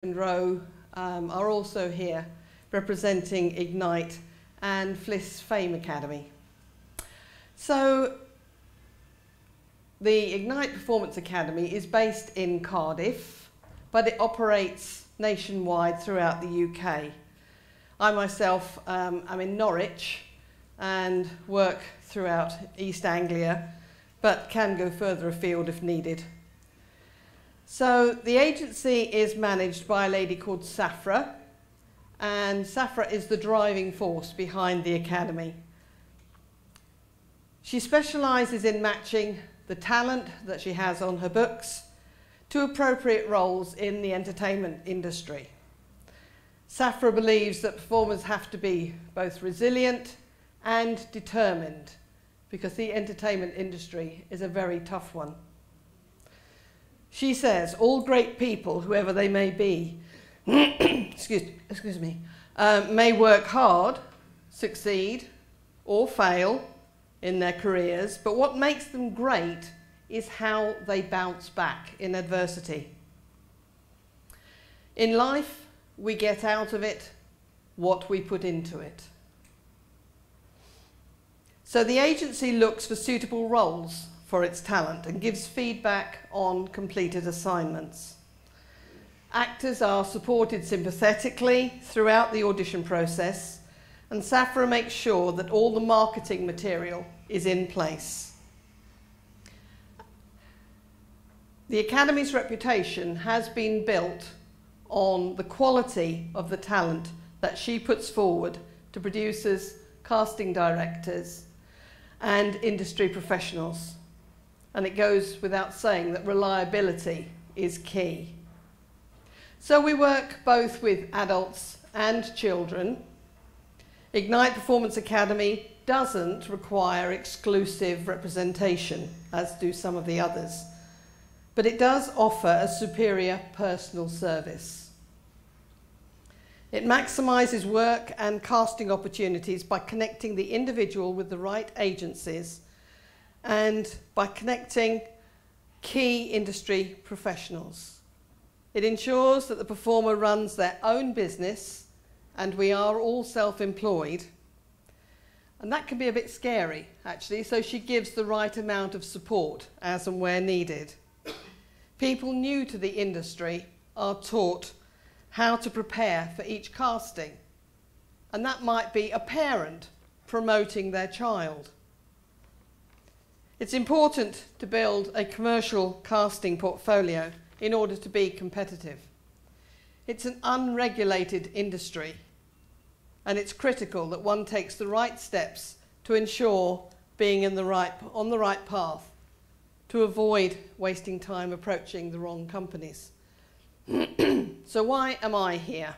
row are also here representing Ignite and FLIS Fame Academy. So the Ignite Performance Academy is based in Cardiff, but it operates nationwide throughout the UK. I myself am in Norwich and work throughout East Anglia, but can go further afield if needed. So the agency is managed by a lady called Safra, and Safra is the driving force behind the academy. She specialises in matching the talent that she has on her books to appropriate roles in the entertainment industry. Safra believes that performers have to be both resilient and determined, because the entertainment industry is a very tough one. She says all great people, whoever they may be, excuse me, may work hard, succeed, or fail in their careers, but what makes them great is how they bounce back in adversity. In life, we get out of it what we put into it. So the agency looks for suitable roles for its talent and gives feedback on completed assignments. Actors are supported sympathetically throughout the audition process, and Safra makes sure that all the marketing material is in place. The Academy's reputation has been built on the quality of the talent that she puts forward to producers, casting directors, and industry professionals. And it goes without saying that reliability is key. So we work both with adults and children. Ignite Performance Academy doesn't require exclusive representation, as do some of the others, but it does offer a superior personal service. It maximises work and casting opportunities by connecting the individual with the right agencies and by connecting key industry professionals. It ensures that the performer runs their own business, and we are all self-employed. And that can be a bit scary, actually, so she gives the right amount of support as and where needed. People new to the industry are taught how to prepare for each casting, and that might be a parent promoting their child. It's important to build a commercial casting portfolio in order to be competitive. It's an unregulated industry, and it's critical that one takes the right steps to ensure being on the right path, to avoid wasting time approaching the wrong companies. So why am I here?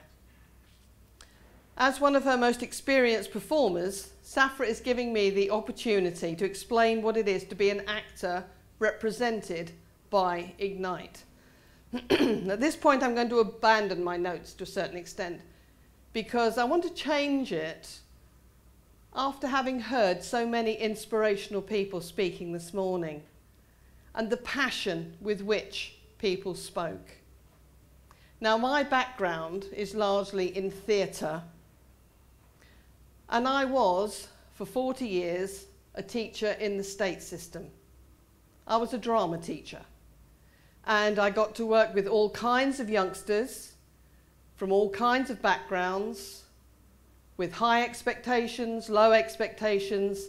As one of her most experienced performers, Safra is giving me the opportunity to explain what it is to be an actor represented by Ignite. At this point, I'm going to abandon my notes to a certain extent, because I want to change it after having heard so many inspirational people speaking this morning, and the passion with which people spoke. Now, my background is largely in theatre, and I was, for 40 years, a teacher in the state system. I was a drama teacher, and I got to work with all kinds of youngsters from all kinds of backgrounds, with high expectations, low expectations,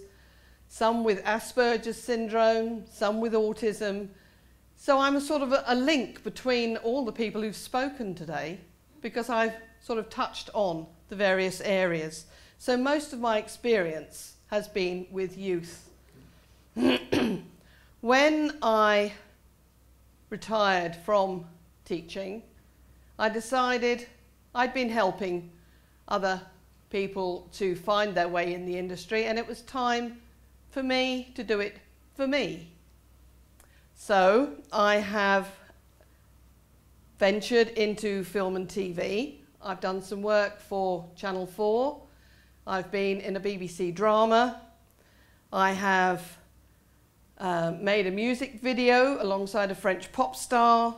some with Asperger's syndrome, some with autism. So I'm a sort of a link between all the people who've spoken today, because I've sort of touched on the various areas. So most of my experience has been with youth. When I retired from teaching, I decided I'd been helping other people to find their way in the industry, and it was time for me to do it for me. So I have ventured into film and TV. I've done some work for Channel 4. I've been in a BBC drama. I have made a music video alongside a French pop star.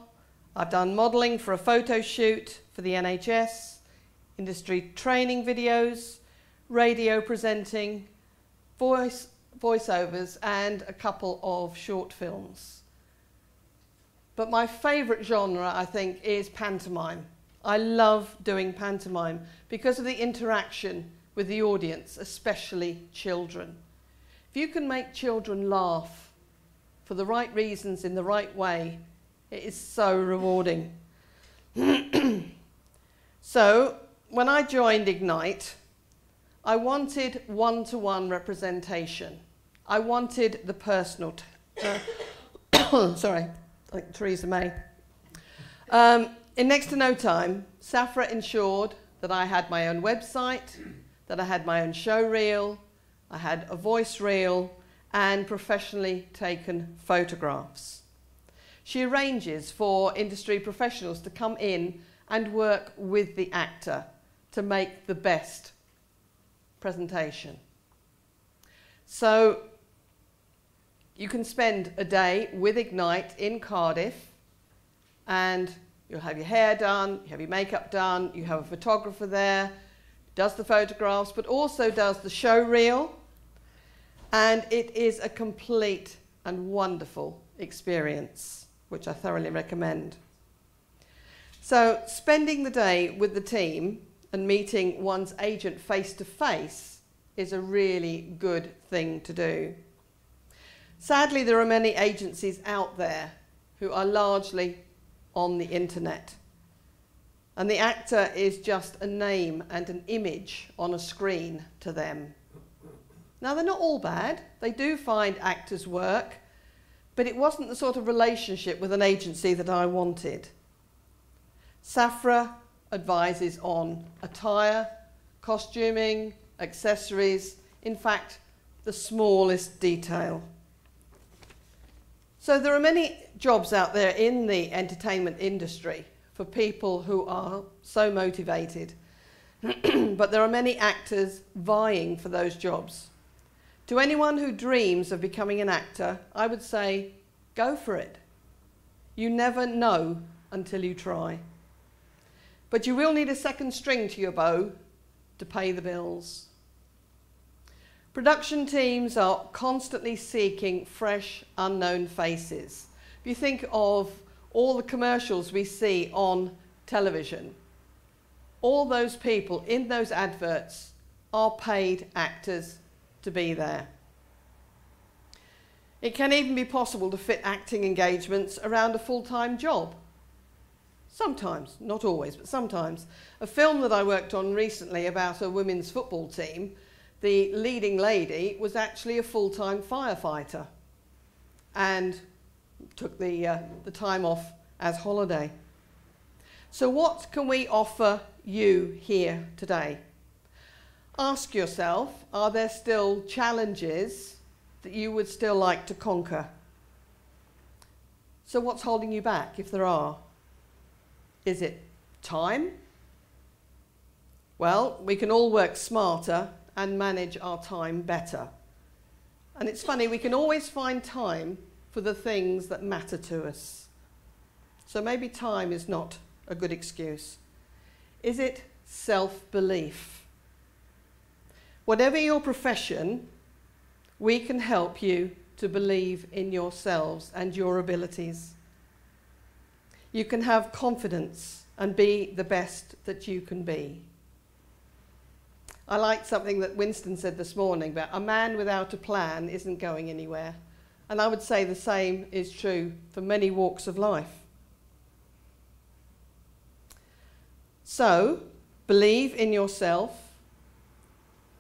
I've done modelling for a photo shoot for the NHS, industry training videos, radio presenting, voiceovers, and a couple of short films. But my favourite genre, I think, is pantomime. I love doing pantomime because of the interaction with the audience, especially children. If you can make children laugh for the right reasons in the right way, it is so rewarding. So, when I joined Ignite, I wanted one-to-one representation. I wanted the personal, sorry, like Theresa May. In next to no time, Safra ensured that I had my own website, that I had my own show reel, I had a voice reel, and professionally taken photographs. She arranges for industry professionals to come in and work with the actor to make the best presentation. So you can spend a day with Ignite in Cardiff, and you'll have your hair done, you have your makeup done, you have a photographer there, does the photographs, but also does the show reel, and it is a complete and wonderful experience, which I thoroughly recommend. So spending the day with the team and meeting one's agent face to face is a really good thing to do. Sadly, there are many agencies out there who are largely on the internet, and the actor is just a name and an image on a screen to them. Now, they're not all bad. They do find actors work, but it wasn't the sort of relationship with an agency that I wanted. Safra advises on attire, costuming, accessories, in fact, the smallest detail. So there are many jobs out there in the entertainment industry for people who are so motivated, but there are many actors vying for those jobs. To anyone who dreams of becoming an actor, I would say, go for it. You never know until you try. But you will need a second string to your bow to pay the bills. Production teams are constantly seeking fresh, unknown faces. If you think of all the commercials we see on television, all those people in those adverts are paid actors to be there. It can even be possible to fit acting engagements around a full-time job. Sometimes, not always, but sometimes. A film that I worked on recently about a women's football team, the leading lady was actually a full-time firefighter and took the time off as holiday. So what can we offer you here today? Ask yourself, are there still challenges that you would still like to conquer? So what's holding you back, if there are? Is it time? Well, we can all work smarter and manage our time better. And it's funny, we can always find time for the things that matter to us. So maybe time is not a good excuse. Is it self-belief? Whatever your profession, we can help you to believe in yourselves and your abilities. You can have confidence and be the best that you can be. I liked something that Winston said this morning about a man without a plan isn't going anywhere. And I would say the same is true for many walks of life. So, believe in yourself.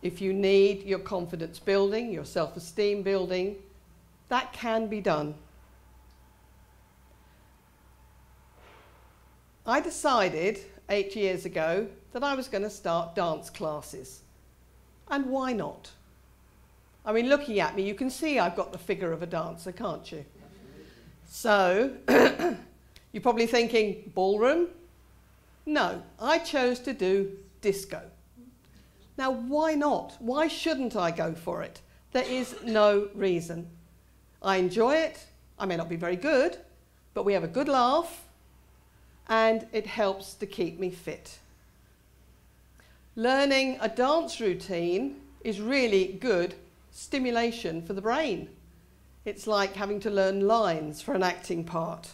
If you need your confidence building, your self-esteem building, that can be done. I decided 8 years ago that I was going to start dance classes. And why not? I mean, looking at me, you can see I've got the figure of a dancer, can't you? So, you're probably thinking, ballroom? No, I chose to do disco. Now, why not? Why shouldn't I go for it? There is no reason. I enjoy it. I may not be very good, but we have a good laugh. and it helps to keep me fit. Learning a dance routine is really good stimulation for the brain. It's like having to learn lines for an acting part.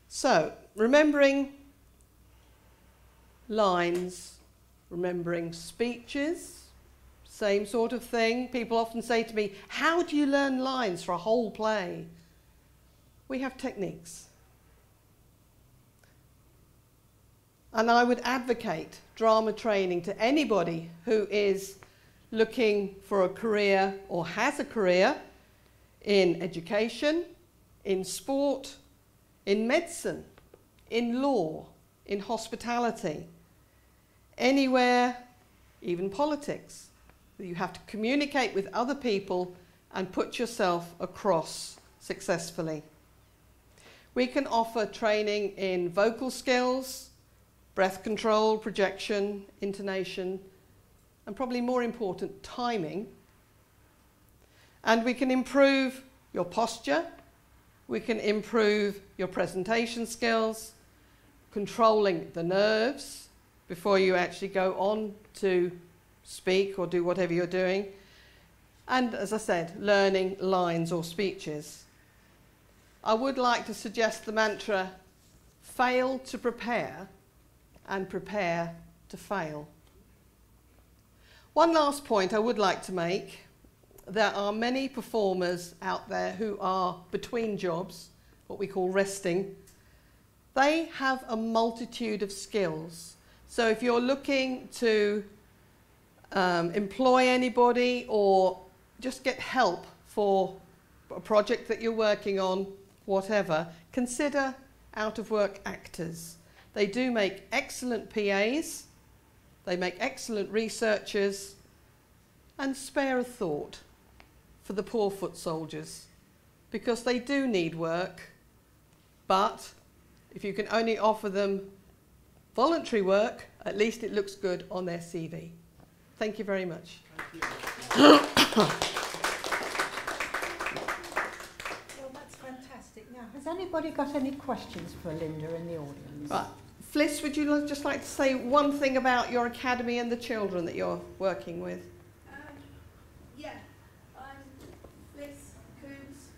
So, remembering lines, remembering speeches, same sort of thing. People often say to me, how do you learn lines for a whole play? We have techniques. And I would advocate drama training to anybody who is looking for a career or has a career in education, in sport, in medicine, in law, in hospitality, anywhere, even politics. You have to communicate with other people and put yourself across successfully. We can offer training in vocal skills, breath control, projection, intonation, and probably more important, timing. And we can improve your posture, we can improve your presentation skills, controlling the nerves before you actually go on to speak or do whatever you're doing. And as I said, learning lines or speeches. I would like to suggest the mantra, fail to prepare and prepare to fail. One last point I would like to make. There are many performers out there who are between jobs, what we call resting. They have a multitude of skills. So if you're looking to employ anybody or just get help for a project that you're working on, whatever, consider out-of-work actors. They do make excellent PAs, they make excellent researchers, and spare a thought for the poor foot soldiers, because they do need work, but if you can only offer them voluntary work, at least it looks good on their CV. Thank you very much. Well, that's fantastic. Now, has anybody got any questions for Linda in the audience? Right. Fliss, would you just like to say one thing about your academy and the children that you're working with? Yeah, I'm Fliss Coombs.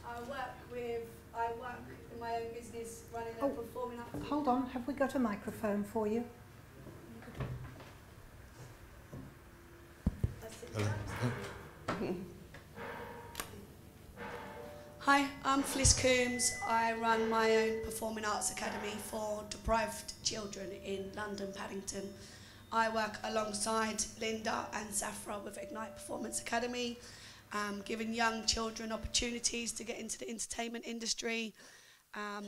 I work in my own business running and performing arts. Hold on, have we got a microphone for you? Hi, I'm Fliss Coombs. I run my own performing arts academy for deprived children in London, Paddington. I work alongside Linda and Safra with Ignite Performance Academy, giving young children opportunities to get into the entertainment industry.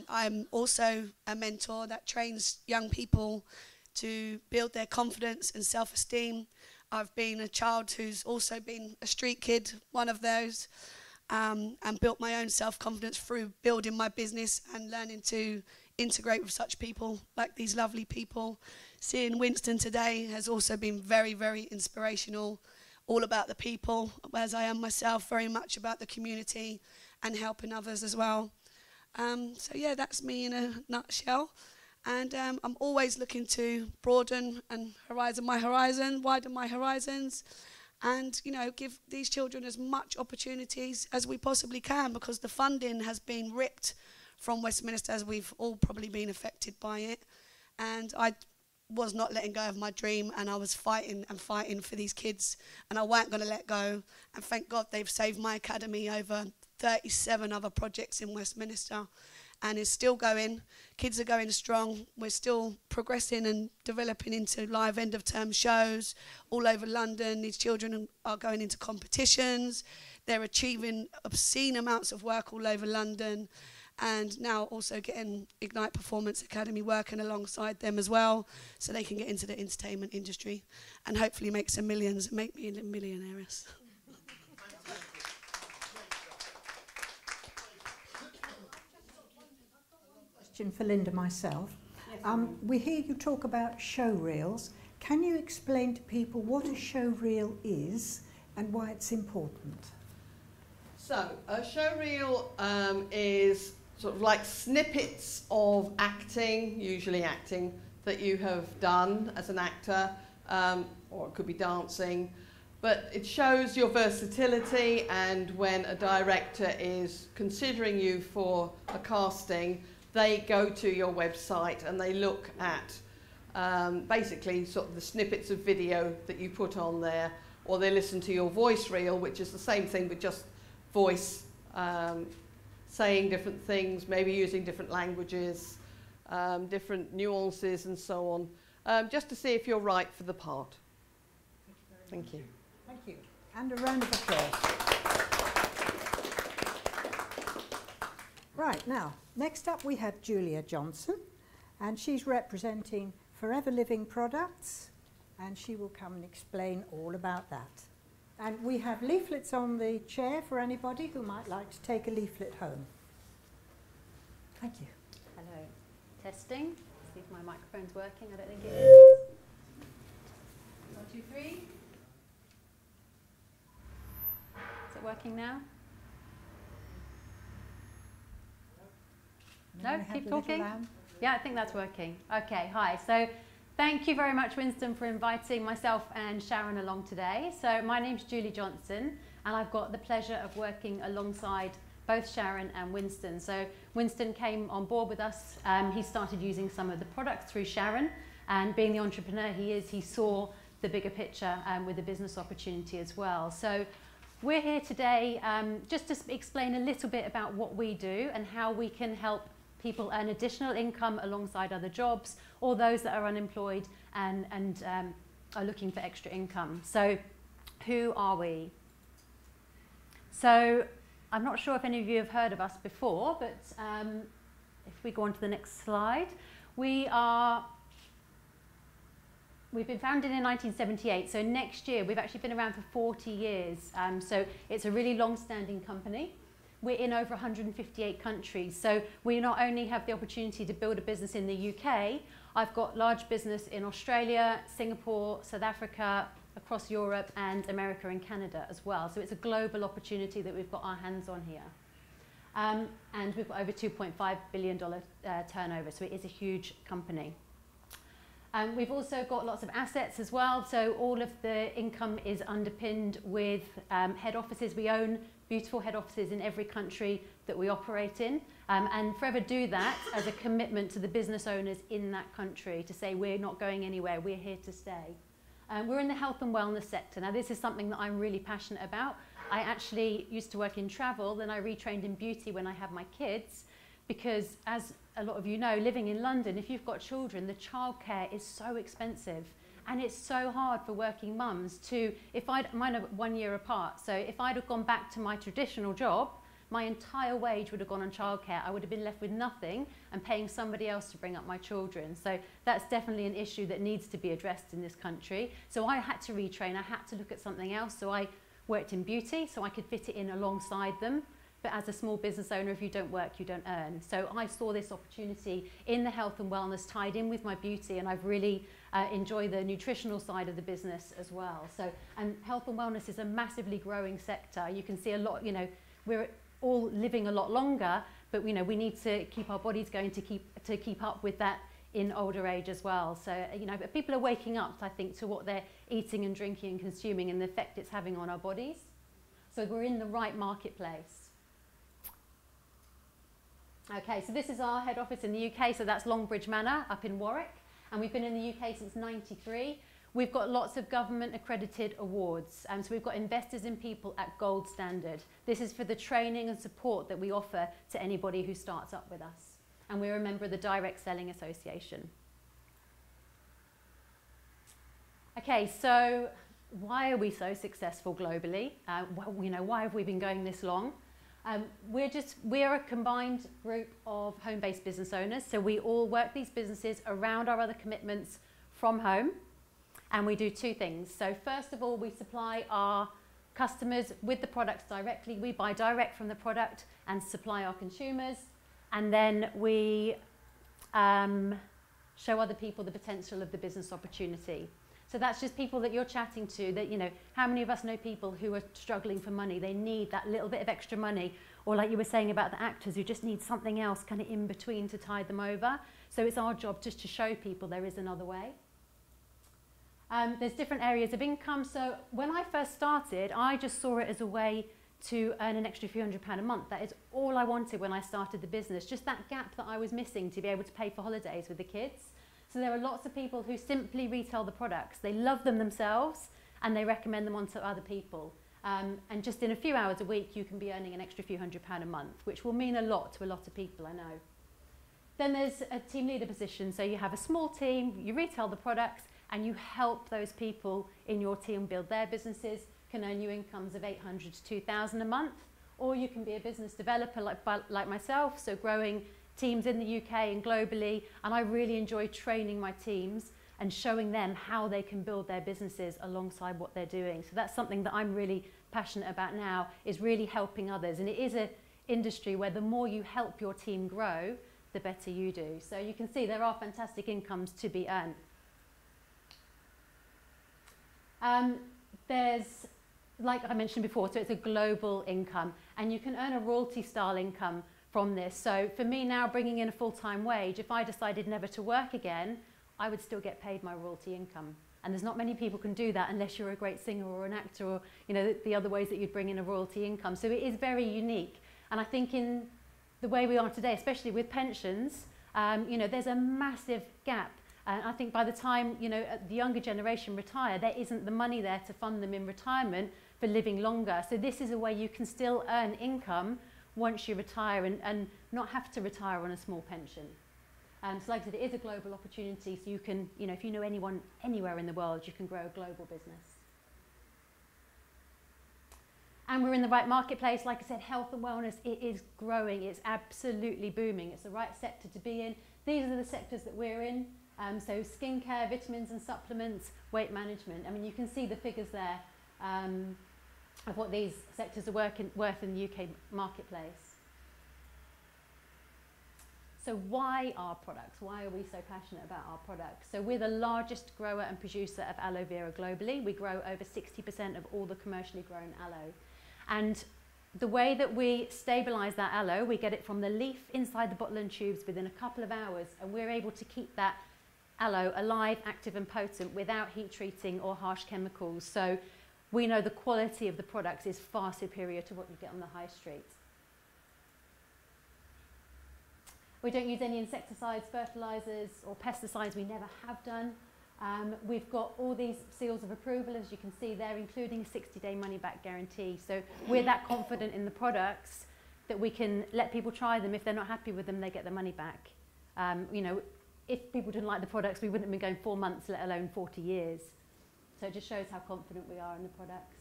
I'm also a mentor that trains young people to build their confidence and self-esteem. I've been a child who's also been a street kid, one of those, and built my own self-confidence through building my business and learning to integrate with such people like these lovely people. Seeing Winston today has also been very, very inspirational, all about the people, as I am myself, very much about the community and helping others as well. So yeah, that's me in a nutshell. And I'm always looking to broaden and widen my horizons, and give these children as much opportunities as we possibly can, because the funding has been ripped from Westminster, as we've all probably been affected by it. And I was not letting go of my dream, and I was fighting and fighting for these kids, and I weren't going to let go. And thank God they've saved my academy over 37 other projects in Westminster, and it's still going. Kids are going strong. We're still progressing and developing into live end-of-term shows all over London. These children are going into competitions. They're achieving obscene amounts of work all over London, and now also getting Ignite Performance Academy working alongside them as well, so they can get into the entertainment industry and hopefully make some millions and make me a millionaire. For Linda myself. We hear you talk about show reels. Can you explain to people what a show reel is and why it's important? So, a show reel is sort of like snippets of acting, usually acting, that you have done as an actor, or it could be dancing, but it shows your versatility, and when a director is considering you for a casting, they go to your website and they look at basically sort of the snippets of video that you put on there, or they listen to your voice reel, which is the same thing but just voice, saying different things, maybe using different languages, different nuances and so on, just to see if you're right for the part. Thank you. Thank you. And a round of applause. Right, now, next up we have Julia Johnson, and she's representing Forever Living Products, and she will come and explain all about that. And we have leaflets on the chair for anybody who might like to take a leaflet home. Thank you. Hello. Testing. See if my microphone's working. I don't think it is. 1, 2, 3. Is it working now? No, keep talking. Yeah, I think that's working. Okay, hi. So thank you very much, Winston, for inviting myself and Sharon along today. So my name's Julie Johnson, and I've got the pleasure of working alongside both Sharon and Winston. So Winston came on board with us. He started using some of the products through Sharon, and being the entrepreneur he is, he saw the bigger picture with the business opportunity as well. So we're here today just to explain a little bit about what we do and how we can help people earn additional income alongside other jobs, or those that are unemployed and are looking for extra income. So who are we? So I'm not sure if any of you have heard of us before, but if we go on to the next slide, we've been founded in 1978, so next year we've actually been around for 40 years. So it's a really long-standing company. We're in over 158 countries, so we not only have the opportunity to build a business in the UK, I've got large business in Australia, Singapore, South Africa, across Europe and America and Canada as well. So it's a global opportunity that we've got our hands on here. And we've got over $2.5 billion turnover, so it is a huge company. We've also got lots of assets as well, so all of the income is underpinned with head offices. We own beautiful head offices in every country that we operate in, and forever do that as a commitment to the business owners in that country to say we're not going anywhere, we're here to stay. We're in the health and wellness sector. Now this is something that I'm really passionate about. I actually used to work in travel, then I retrained in beauty when I had my kids, because as a lot of you know, living in London, if you've got children, the childcare is so expensive. And it's so hard for working mums to, mine are 1 year apart, so if I'd have gone back to my traditional job, my entire wage would have gone on childcare. I would have been left with nothing and paying somebody else to bring up my children. So that's definitely an issue that needs to be addressed in this country. So I had to retrain, I had to look at something else. So I worked in beauty, so I could fit it in alongside them. But as a small business owner, if you don't work, you don't earn. So I saw this opportunity in the health and wellness tied in with my beauty, and I've really enjoyed the nutritional side of the business as well. So, and health and wellness is a massively growing sector. You can see a lot, we're all living a lot longer, but we need to keep our bodies going to keep up with that in older age as well. So, but people are waking up, I think, to what they're eating and drinking and consuming and the effect it's having on our bodies. So we're in the right marketplace. Okay, so this is our head office in the UK, so that's Longbridge Manor up in Warwick, and we've been in the UK since '93. We've got lots of government accredited awards, so we've got Investors in People at Gold Standard. This is for the training and support that we offer to anybody who starts up with us, and we're a member of the Direct Selling Association. Okay, so why are we so successful globally? Why have we been going this long? We're a combined group of home-based business owners, so we all work these businesses around our other commitments from home, and we do two things. So first of all, we supply our customers with the products directly. We buy direct from the product and supply our consumers, and then we show other people the potential of the business opportunity. So that's just people that you're chatting to, that, you know, how many of us know people who are struggling for money? They need that little bit of extra money, or like you were saying about the actors who just need something else kind of in between to tide them over. So it's our job just to show people there is another way. There's different areas of income. So when I first started, I just saw it as a way to earn an extra few £100 a month. That is all I wanted when I started the business, just that gap that I was missing to be able to pay for holidays with the kids. So there are lots of people who simply retail the products. They love them themselves and they recommend them on to other people. And just in a few hours a week, you can be earning an extra few £100 a month, which will mean a lot to a lot of people, I know. Then there's a team leader position. So you have a small team, you retail the products, and you help those people in your team build their businesses, can earn you incomes of 800 to 2,000 a month, or you can be a business developer like myself, so growing teams in the UK and globally, and I really enjoy training my teams and showing them how they can build their businesses alongside what they're doing. So that's something that I'm really passionate about now, is really helping others. And it is an industry where the more you help your team grow, the better you do. So you can see there are fantastic incomes to be earned. There's, like I mentioned before, so it's a global income, and you can earn a royalty style income from this. So for me now, bringing in a full-time wage, if I decided never to work again, I would still get paid my royalty income. And there's not many people can do that unless you're a great singer or an actor, or, you know, the other ways that you'd bring in a royalty income. So it is very unique. And I think in the way we are today, especially with pensions, you know, there's a massive gap. And I think by the time, you know, the younger generation retire, there isn't the money there to fund them in retirement for living longer. So this is a way you can still earn income once you retire, and not have to retire on a small pension. So like I said, it is a global opportunity, so you can, you know, if you know anyone anywhere in the world, you can grow a global business. And we're in the right marketplace. Like I said, health and wellness, it is growing. It's absolutely booming. It's the right sector to be in. These are the sectors that we're in. So skincare, vitamins and supplements, weight management. I mean, you can see the figures there of what these sectors are worth in the UK marketplace. So why our products? Why are we so passionate about our products? So we're the largest grower and producer of aloe vera globally. We grow over 60% of all the commercially grown aloe. And the way that we stabilise that aloe, we get it from the leaf inside the bottle and tubes within a couple of hours, and we're able to keep that aloe alive, active and potent without heat treating or harsh chemicals. So we know the quality of the products is far superior to what you get on the high street. We don't use any insecticides, fertilisers or pesticides. We never have done. We've got all these seals of approval, as you can see there, including a 60-day money-back guarantee. So we're that confident in the products that we can let people try them. If they're not happy with them, they get their money back. You know, if people didn't like the products, we wouldn't have been going 4 months, let alone 40 years. So it just shows how confident we are in the products.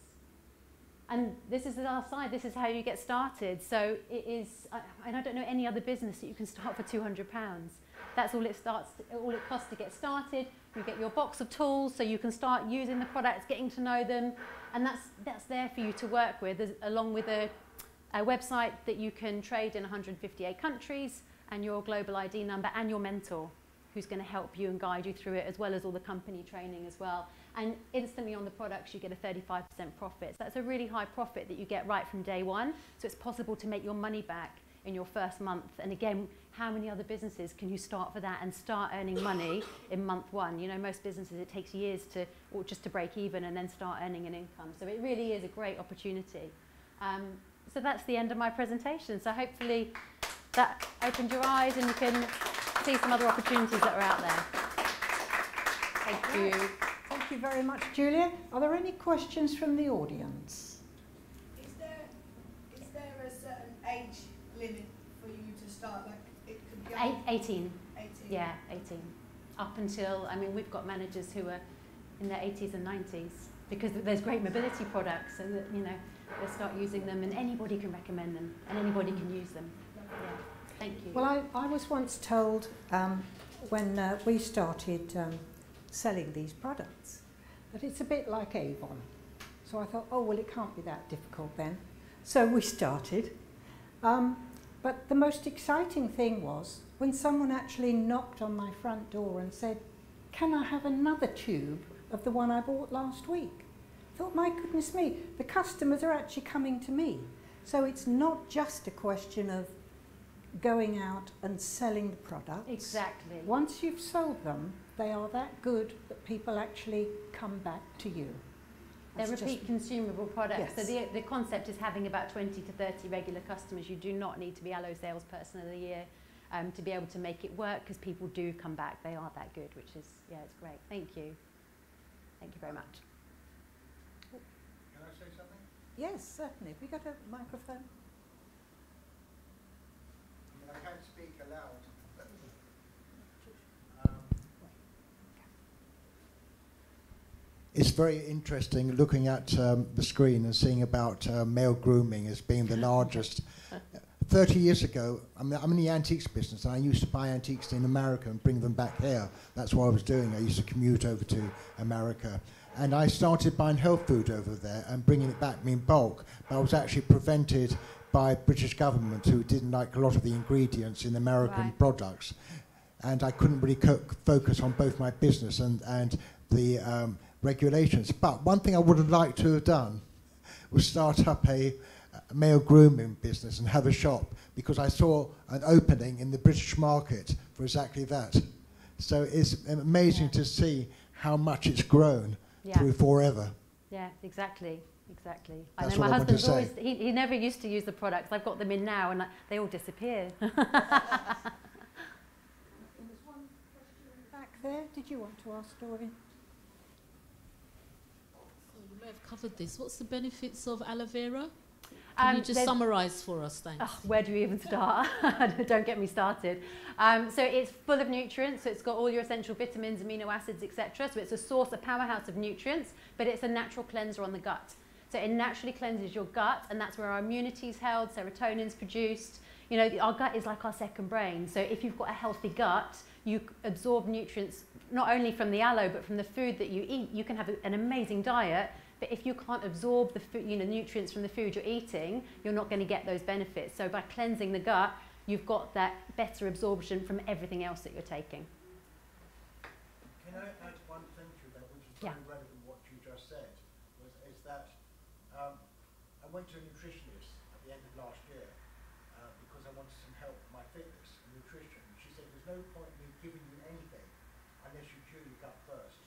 And this is our side, this is how you get started. So it is, and I don't know any other business that you can start for £200. That's all it costs to get started. You get your box of tools so you can start using the products, getting to know them, and that's there for you to work with, along with a website that you can trade in 158 countries, and your global ID number, and your mentor, who's going to help you and guide you through it, as well as all the company training as well. And instantly on the products, you get a 35% profit. So that's a really high profit that you get right from day one. So it's possible to make your money back in your first month. And again, how many other businesses can you start for that and start earning money in month one? You know, most businesses, it takes years or just to break even and then start earning an income. So it really is a great opportunity. So that's the end of my presentation. So hopefully that opened your eyes and you can see some other opportunities that are out there. Thank you. Thank you very much, Julia. Are there any questions from the audience? Is there a certain age limit for you to start? Like it could be 18. 18. Yeah, 18. Up until, I mean, we've got managers who are in their 80s and 90s because there's great mobility products, and that, you know, they start using them, and anybody can recommend them, and anybody can use them. Yeah. Thank you. Well, I was once told when we started selling these products that it's a bit like Avon. So I thought, oh, well, it can't be that difficult then. So we started. But the most exciting thing was when someone actually knocked on my front door and said, can I have another tube of the one I bought last week. I thought, my goodness me, the customers are actually coming to me. So it's not just a question of going out and selling the products. Exactly. Once you've sold them, they are that good that people actually come back to you. They're repeat consumable products. Yes. So the concept is having about 20 to 30 regular customers. You do not need to be Aloe salesperson of the year to be able to make it work, because people do come back. They are that good, which is, yeah, it's great. Thank you. Thank you very much. Can I say something? Yes, certainly. Have we got a microphone? I can't speak aloud. It's very interesting looking at the screen and seeing about male grooming as being the largest. 30 years ago, I'm in the antiques business, and I used to buy antiques in America and bring them back here. That's what I was doing. I used to commute over to America. And I started buying health food over there and bringing it back in bulk. But I was actually prevented by British government, who didn't like a lot of the ingredients in American products. And I couldn't really focus on both my business and the regulations. But one thing I would have liked to have done was start up a male grooming business and have a shop, because I saw an opening in the British market for exactly that. So it's amazing to see how much it's grown through forever. Yeah, exactly. Exactly. That's I know my what I husband's wanted to always, he never used to use the products. I've got them in now and they all disappear. There's one question back there. Did you want to ask, Doreen? You may have covered this. What's the benefits of aloe vera? Can you just summarise for us, thanks? Oh, where do we even start? Don't get me started. So it's full of nutrients, so it's got all your essential vitamins, amino acids, etc. So it's a source, a powerhouse of nutrients, but it's a natural cleanser on the gut. So it naturally cleanses your gut, and that's where our immunity is held, serotonin's produced. You know, our gut is like our second brain. So if you've got a healthy gut, you absorb nutrients not only from the aloe, but from the food that you eat. You can have an amazing diet, but if you can't absorb the food, nutrients from the food you're eating, you're not going to get those benefits. So by cleansing the gut, you've got that better absorption from everything else that you're taking. Can I add one thing to that, which is very relevant to what you just said, is that I went to a nutritionist at the end of last year because I wanted some help with my fitness and nutrition. She said, there's no point in me giving you anything unless you cure your gut first.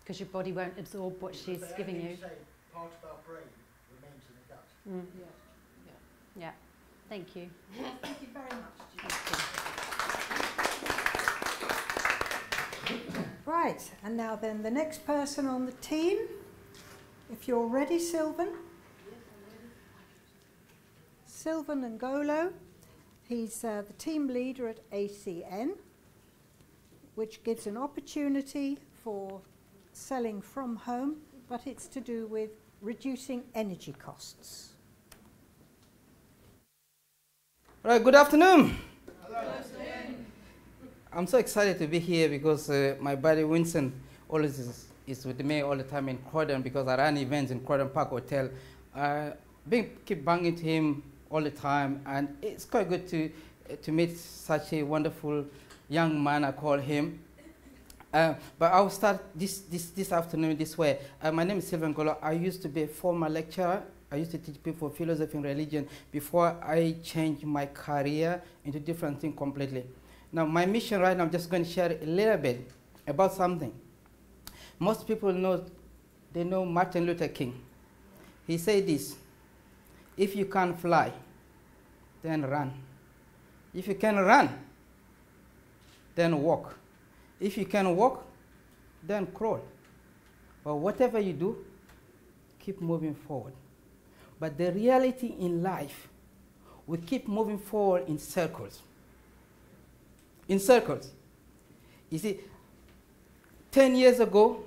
Because your body won't absorb what she's giving you. Say part of our brain remains in the gut. Yeah. Thank you. Thank you very much. Right, and now then the next person on the team. If you're ready, Sylvan. Yes, I'm ready. Sylvan Ngolo. He's the team leader at ACN, which gives an opportunity for selling from home, but it's to do with reducing energy costs. Right, good afternoon. Hello. Good afternoon. I'm so excited to be here because my buddy Winston always is with me all the time in Croydon, because I run events in Croydon Park Hotel. Keep banging to him all the time, and it's quite good to meet such a wonderful young man, I call him. But I'll start this afternoon this way. My name is Sylvan Ngolo. I used to be a former lecturer. I used to teach people philosophy and religion before I changed my career into different things completely. Now, my mission right now, I'm just going to share a little bit about something. Most people know Martin Luther King. He said this: if you can't fly, then run. If you can run, then walk. If you can walk, then crawl. But whatever you do, keep moving forward. But the reality in life, we keep moving forward in circles. In circles. You see, 10 years ago,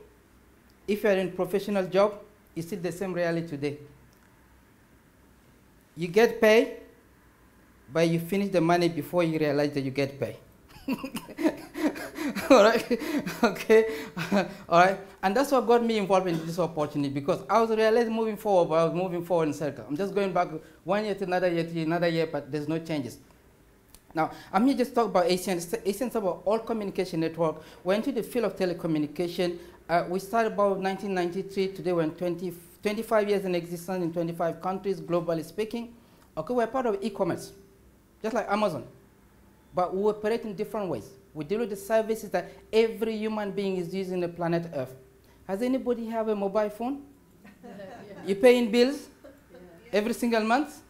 if you are in a professional job, it's still the same reality today. You get paid, but you finish the money before you realize that you get paid. All right, okay, all right, and that's what got me involved in this opportunity, because I was realizing moving forward, but I was moving forward in circle. I'm just going back 1 year to another year, but there's no changes. Now, I'm here just to talk about ASEAN. ASEAN is about all communication network. We're into the field of telecommunication. We started about 1993. Today we're in 25 years in existence in 25 countries, globally speaking. Okay, we're part of e-commerce, just like Amazon. But we operate in different ways. We deal with the services that every human being is using on the planet Earth. Has anybody have a mobile phone? Yeah. You paying bills every single month?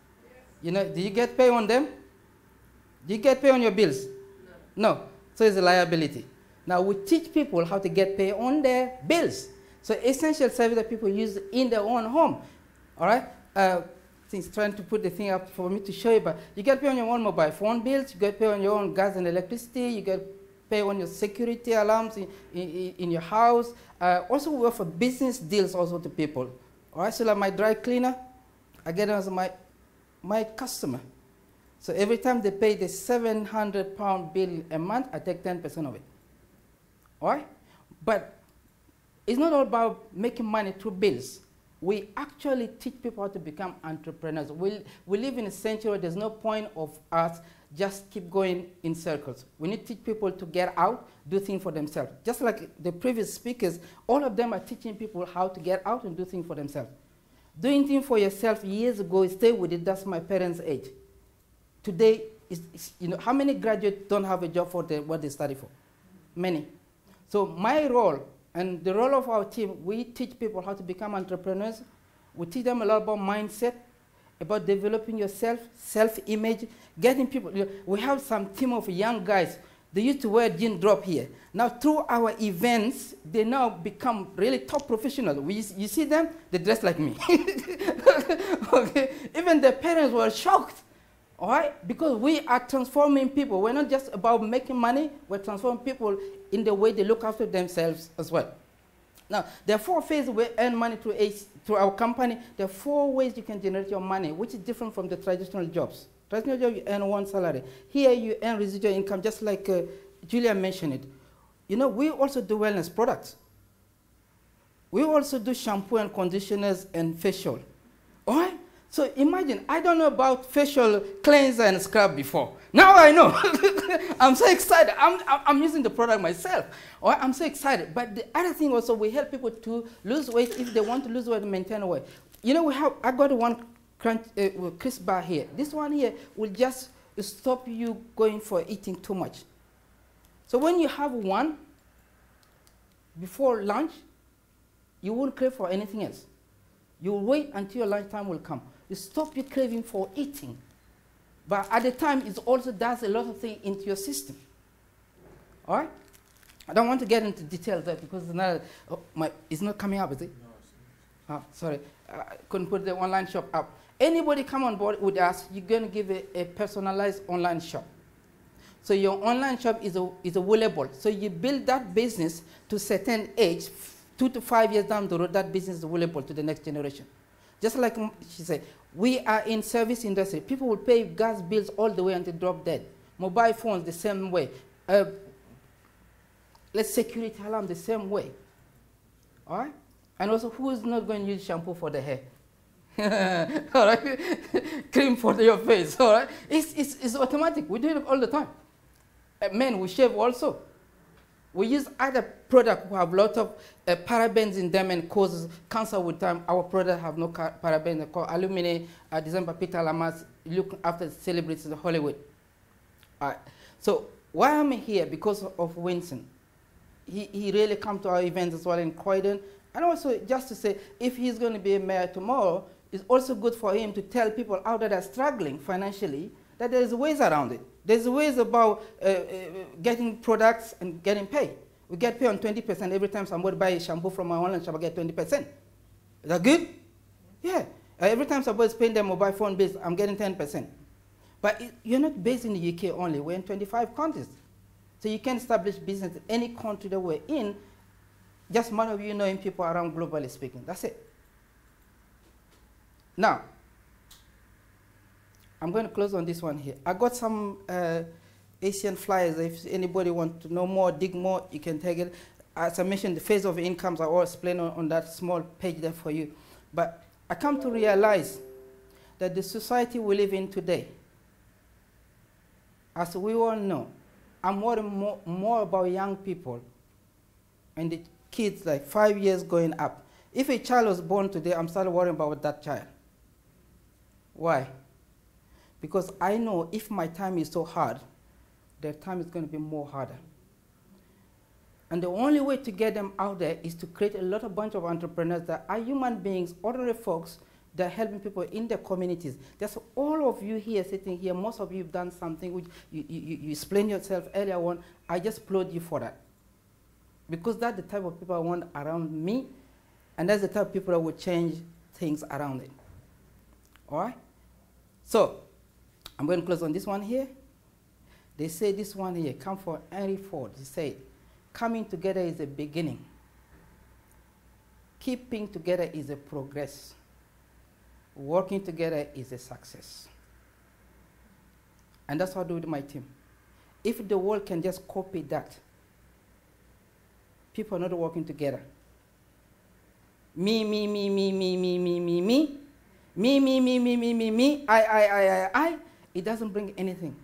You know, do you get paid on them? Do you get paid on your bills? No. So it's a liability. Now we teach people how to get paid on their bills. So essential service that people use in their own home. All right? Things trying to put the thing up for me to show you, but you get paid on your own mobile phone bills, you get paid on your own gas and electricity, you get paid on your security alarms in your house. Also we offer business deals also to people. All right, so like my dry cleaner, I get them as my customer. So every time they pay the £700 bill a month, I take 10% of it. All right? But it's not all about making money through bills. We actually teach people how to become entrepreneurs. We live in a century where there's no point of us just keep going in circles. We need to teach people to get out, do things for themselves. Just like the previous speakers, all of them are teaching people how to get out and do things for themselves. Doing things for yourself years ago, stay with it, that's my parents' age. Today, you know, how many graduates don't have a job for what they study for? Many. So my role, and the role of our team, we teach people how to become entrepreneurs. We teach them a lot about mindset, about developing yourself, self-image, getting people. You know, we have some team of young guys. They used to wear jean drop here. Now, through our events, they now become really top professionals. You see them, they dress like me. Okay. Even their parents were shocked. All right? Because we are transforming people. We're not just about making money. We're transforming people in the way they look after themselves as well. Now, there are 4 phases we earn money through our company. There are 4 ways you can generate your money, which is different from the traditional jobs. Traditional job, you earn one salary. Here, you earn residual income, just like Julia mentioned it. You know, we also do wellness products. We also do shampoo and conditioners and facial. All right? So imagine, I don't know about facial cleanser and scrub before. Now I know. I'm so excited. I'm using the product myself. Or I'm so excited. But the other thing also, we help people to lose weight if they want to lose weight and maintain weight. You know, I got one crisp bar here. This one here will just stop you going for eating too much. So when you have one before lunch, you won't crave for anything else. You will wait until your lunchtime will come. You stop your craving for eating. But at the time, it also does a lot of things into your system. All right? I don't want to get into details there because it's not coming up, is it? No. Oh, sorry. I couldn't put the online shop up. Anybody come on board with us, you're going to give a personalized online shop. So your online shop is a wearable. So you build that business to a certain age, 2 to 5 years down the road, that business is wearable to the next generation. Just like she said, we are in service industry. People will pay gas bills all the way until drop dead. Mobile phones the same way. Let's security alarm the same way. All right? And also, who is not going to use shampoo for the hair? All right? Cream for your face. All right? It's automatic. We do it all the time. Men, we shave also. We use other products who have a lot of parabens in them and causes cancer with time. Our products have no parabens. They're called Alumine, December Peter Lamas, look after celebrities in Hollywood. So why I'm here? Because of Winston. He really comes to our events as well in Croydon. And also just to say, if he's going to be a mayor tomorrow, it's also good for him to tell people out there that are struggling financially that there's ways around it. There's ways about getting products and getting paid. We get paid on 20% every time somebody buys a shampoo from my online shop, I get 20%. Is that good? Yeah. Every time somebody's paying their mobile phone bills, I'm getting 10%. But you're not based in the UK only. We're in 25 countries. So you can establish business in any country that we're in. Just one of you knowing people around globally speaking. That's it. Now, I'm going to close on this one here. I got some Asian flyers. If anybody wants to know more, dig more, you can take it. As I mentioned, the phase of incomes are all explained on that small page there for you. But I come to realize that the society we live in today as we all know, I'm worrying more about young people and the kids like 5 years going up. If a child was born today, I'm starting worrying about that child. Why? Because I know if my time is so hard, their time is going to be more harder. And the only way to get them out there is to create a bunch of entrepreneurs that are human beings, ordinary folks, that are helping people in their communities. That's all of you here sitting here. Most of you have done something which you explained yourself earlier on. I just applaud you for that. Because that's the type of people I want around me, and that's the type of people that will change things around it. All right? So, I'm going to close on this one here. They say this one here, come from Henry Ford. He said, coming together is a beginning. Keeping together is a progress. Working together is a success. And that's what I do with my team. If the world can just copy that, people are not working together. Me, I, it doesn't bring anything.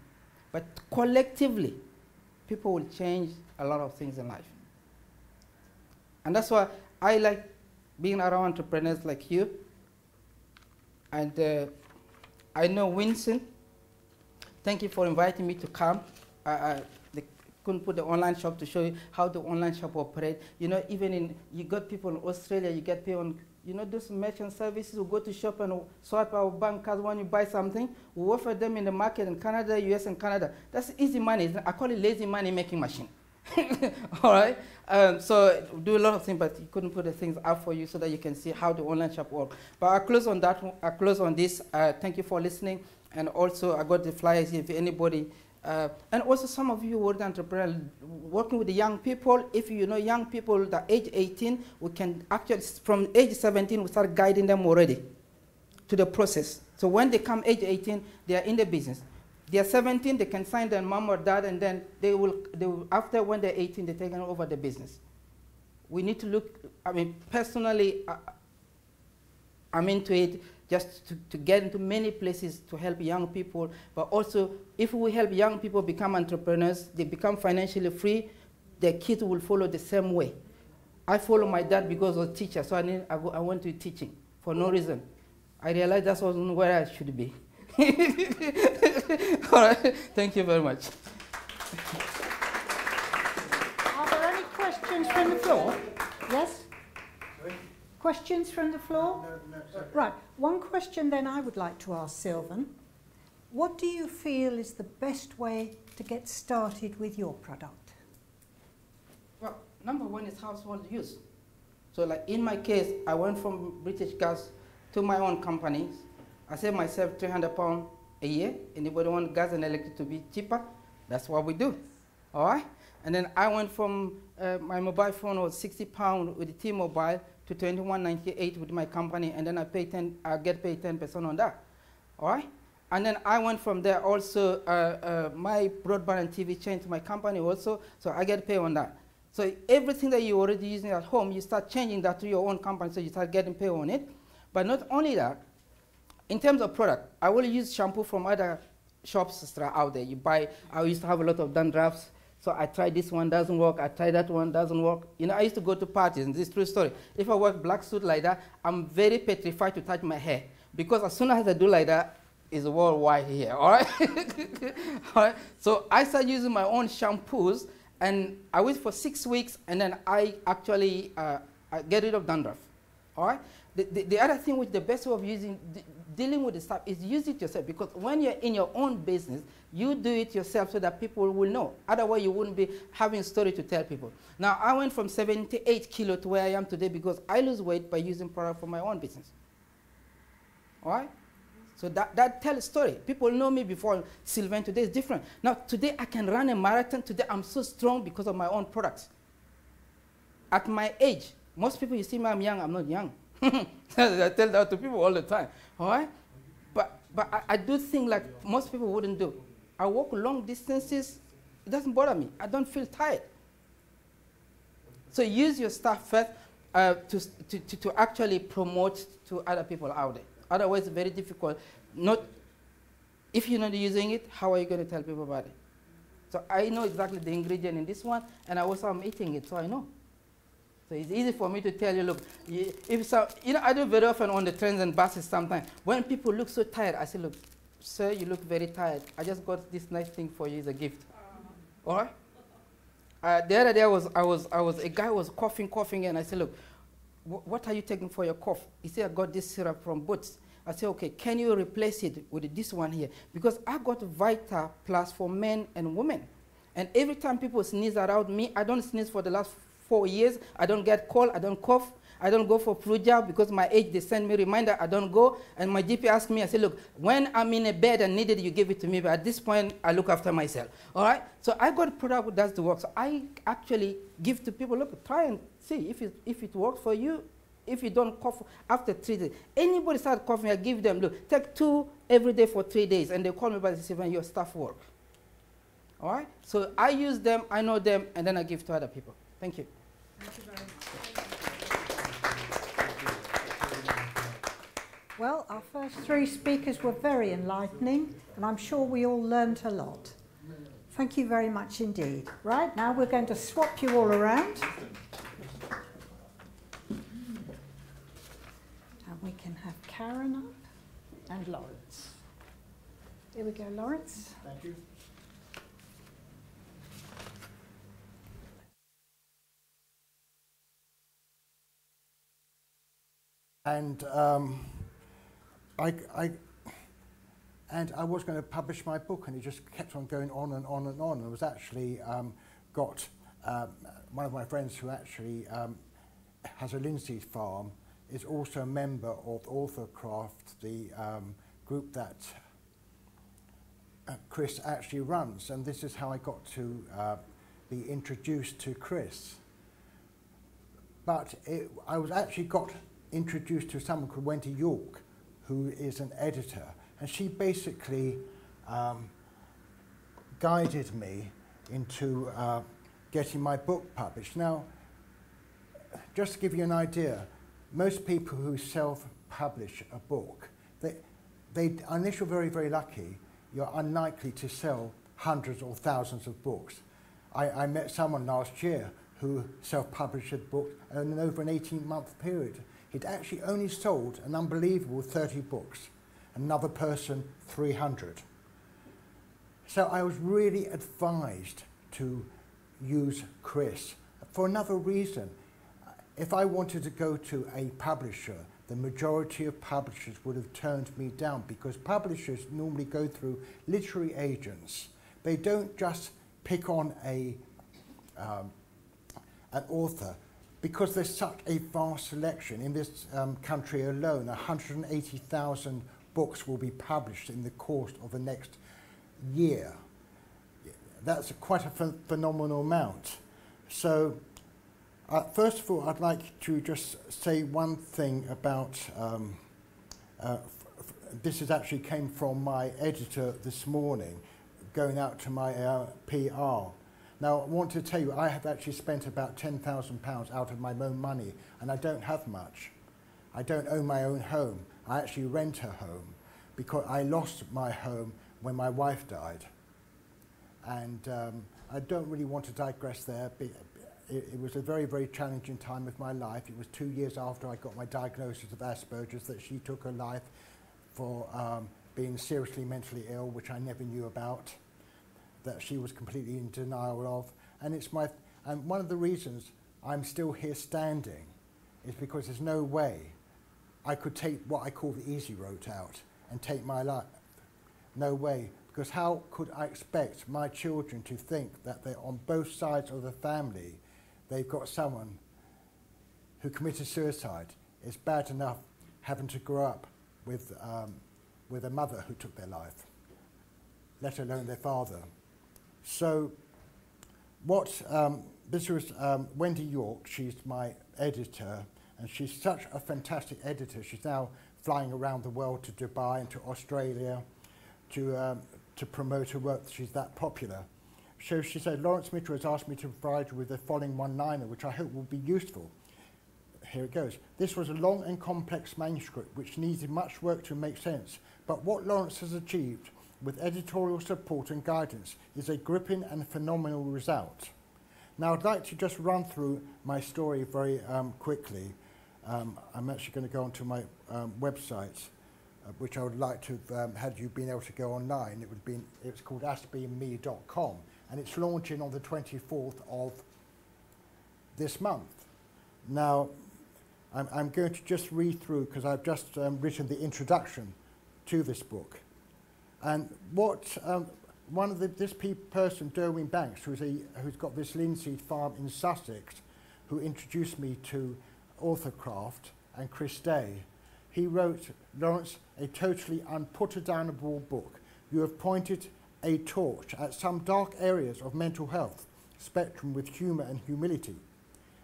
But collectively, people will change a lot of things in life. And that's why I like being around entrepreneurs like you. And I know Winston, thank you for inviting me to come. They couldn't put the online shop to show you how the online shop operates. You know, even you got people in Australia, you get paid on, you know, those merchant services who go to shop and swipe our bank cards when you buy something. We offer them in the market in Canada, US and Canada. That's easy money. I call it lazy money making machine. All right? So do a lot of things, but you couldn't put the things out for you so that you can see how the online shop works. But I'll close on that. I'll close on this. Thank you for listening. And also, I got the flyers here if anybody. And also, some of you were the entrepreneurs working with the young people. If you know young people that age 18, we can actually, from age 17, we start guiding them already to the process. So when they come age 18, they are in the business. They are 17, they can sign their mom or dad, and then they will after when they're 18, they're taking over the business. We need to look, I mean, personally, I'm into it just to get into many places to help young people, but also if we help young people become entrepreneurs, they become financially free, their kids will follow the same way. I follow my dad because I was a teacher, so I went to teaching for no reason. I realized that wasn't where I should be. All right, thank you very much. Are there any questions from the floor? Yes? Sorry? Questions from the floor? No, right, one question then I would like to ask Sylvan. What do you feel is the best way to get started with your product? Well, number one is household use. So like in my case, I went from British Gas to my own company. I saved myself £300 a year. Anybody want gas and electric to be cheaper? That's what we do. All right? And then I went from my mobile phone was £60 with the T-Mobile to $21.98 with my company, and then I get paid 10% on that. All right? And then I went from there also, my broadband and TV changed to my company also, so I get paid on that. So everything that you're already using at home, you start changing that to your own company, so you start getting paid on it. But not only that, in terms of product, I will use shampoo from other shops that are out there. You buy, I used to have a lot of dandruffs, so I tried this one, doesn't work, I tried that one, doesn't work. You know, I used to go to parties, and this is true story. If I wear black suit like that, I'm very petrified to touch my hair, because as soon as I do like that, it's worldwide here, all right? All right? So I started using my own shampoos, and I wait for 6 weeks, and then I actually I get rid of dandruff, all right? The other thing, which the best way of dealing with the stuff is use it yourself, because when you're in your own business, you do it yourself so that people will know. Otherwise, you wouldn't be having a story to tell people. Now, I went from 78 kilo to where I am today because I lose weight by using product for my own business. All right? So that tells a story. People know me before. Sylvain today is different. Now, today I can run a marathon. Today I'm so strong because of my own products. At my age, most people, you see me, I'm young. I'm not young. I tell that to people all the time, all right? But I do things like most people wouldn't do. I walk long distances. It doesn't bother me. I don't feel tired. So use your stuff first to actually promote to other people out there. Otherwise, it's very difficult. If you're not using it, how are you going to tell people about it? So I know exactly the ingredient in this one, and I also am eating it, so I know. So it's easy for me to tell you, look, if so, you know, I do very often on the trains and buses sometimes. When people look so tired, I say, look, sir, you look very tired. I just got this nice thing for you as a gift. All right? The other day, a guy was coughing, and I said, look, what are you taking for your cough? He said, I got this syrup from Boots. I said, okay, can you replace it with this one here? Because I got Vita Plus for men and women. And every time people sneeze around me, I don't sneeze for the last 4 years. I don't get cold, I don't cough. I don't go for flu jab because my age, they send me reminder, I don't go. And my GP asked me, I said, look, when I'm in a bed and needed, you give it to me. But at this point, I look after myself. All right? So I got a product that does the work. So I actually give to people, look, try and see if it works for you. If you don't cough after 3 days. Anybody start coughing, I give them, look, take 2 every day for 3 days. And they call me back and say, when your stuff work. All right? So I use them, I know them, and then I give to other people. Thank you. Thank you very much. Well, our first 3 speakers were very enlightening, and I'm sure we all learned a lot. Thank you very much indeed. Right, now we're going to swap you all around. And we can have Caron up and Laurence. Here we go, Laurence. Thank you. And I was going to publish my book, and it just kept on going on and on and on. I was actually got one of my friends who actually has a linseed farm, is also a member of Authorcraft, the group that Chris actually runs, and this is how I got to be introduced to Chris. But I was actually introduced to someone called Wendy York, who is an editor, and she basically guided me into getting my book published. Now, just to give you an idea, most people who self-publish a book, unless you're very, very lucky, you're unlikely to sell hundreds or thousands of books. I met someone last year who self-published a book and over an 18-month period. He'd actually only sold an unbelievable 30 books. Another person, 300. So I was really advised to use Chris for another reason. If I wanted to go to a publisher, the majority of publishers would have turned me down, because publishers normally go through literary agents. They don't just pick on an author, because there's such a vast selection. In this country alone, 180,000 books will be published in the course of the next year. That's quite a phenomenal amount. So, first of all, I'd like to just say one thing about, this actually came from my editor this morning, going out to my PR. Now, I want to tell you, I have actually spent about £10,000 out of my own money, and I don't have much. I don't own my own home. I actually rent a home, because I lost my home when my wife died. And I don't really want to digress there. It was a very, very challenging time of my life. It was 2 years after I got my diagnosis of Asperger's that she took her life for being seriously mentally ill, which I never knew about, that she was completely in denial of. And one of the reasons I'm still here standing is because there's no way I could take what I call the easy road out and take my life. No way. Because how could I expect my children to think that they're on both sides of the family, they've got someone who committed suicide? It's bad enough having to grow up with a mother who took their life, let alone their father. So this was Wendy York. She's my editor, and she's such a fantastic editor. She's now flying around the world to Dubai and to Australia to promote her work. She's that popular. So she said, Laurence Mitchell has asked me to provide you with the following one-liner, which I hope will be useful. Here it goes. This was a long and complex manuscript which needed much work to make sense, but what Laurence has achieved with editorial support and guidance is a gripping and phenomenal result. Now I'd like to just run through my story very quickly. I'm actually going to go onto my website, which I would like to have had you been able to go online. It's called askbeandme.com, and it's launching on the 24th of this month. Now I'm going to just read through, because I've just written the introduction to this book. And what one of this person, Derwin Banks, who's got this linseed farm in Sussex, who introduced me to authorcraft, and Chris Day, he wrote, "Laurence, a totally unput-downable book. You have pointed a torch at some dark areas of mental health spectrum with humour and humility.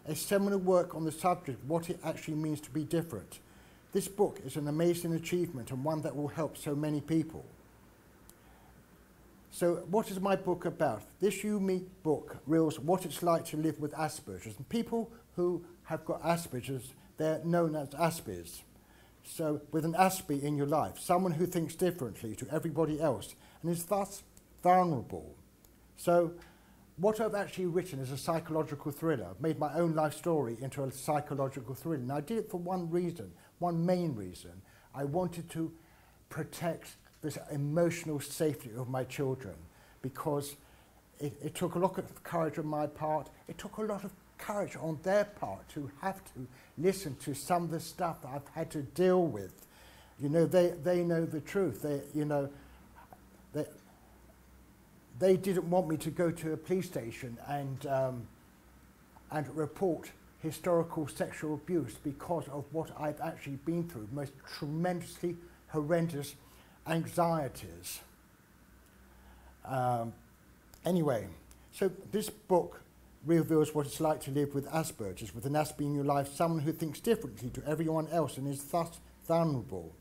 A seminal work on the subject of what it actually means to be different. This book is an amazing achievement and one that will help so many people." So what is my book about? This unique book reveals what it's like to live with Asperger's. And people who have got Asperger's, they're known as Aspies. So with an Aspie in your life, someone who thinks differently to everybody else and is thus vulnerable. So what I've actually written is a psychological thriller. I've made my own life story into a psychological thriller. And I did it for one reason, one main reason. I wanted to protect this emotional safety of my children, because it took a lot of courage on my part. It took a lot of courage on their part to have to listen to some of the stuff that I've had to deal with. You know, they know the truth. They didn't want me to go to a police station and report historical sexual abuse because of what I've actually been through, most tremendously horrendous anxieties. Anyway, so this book reveals what it's like to live with Asperger's, with an Aspie in your life, someone who thinks differently to everyone else and is thus vulnerable.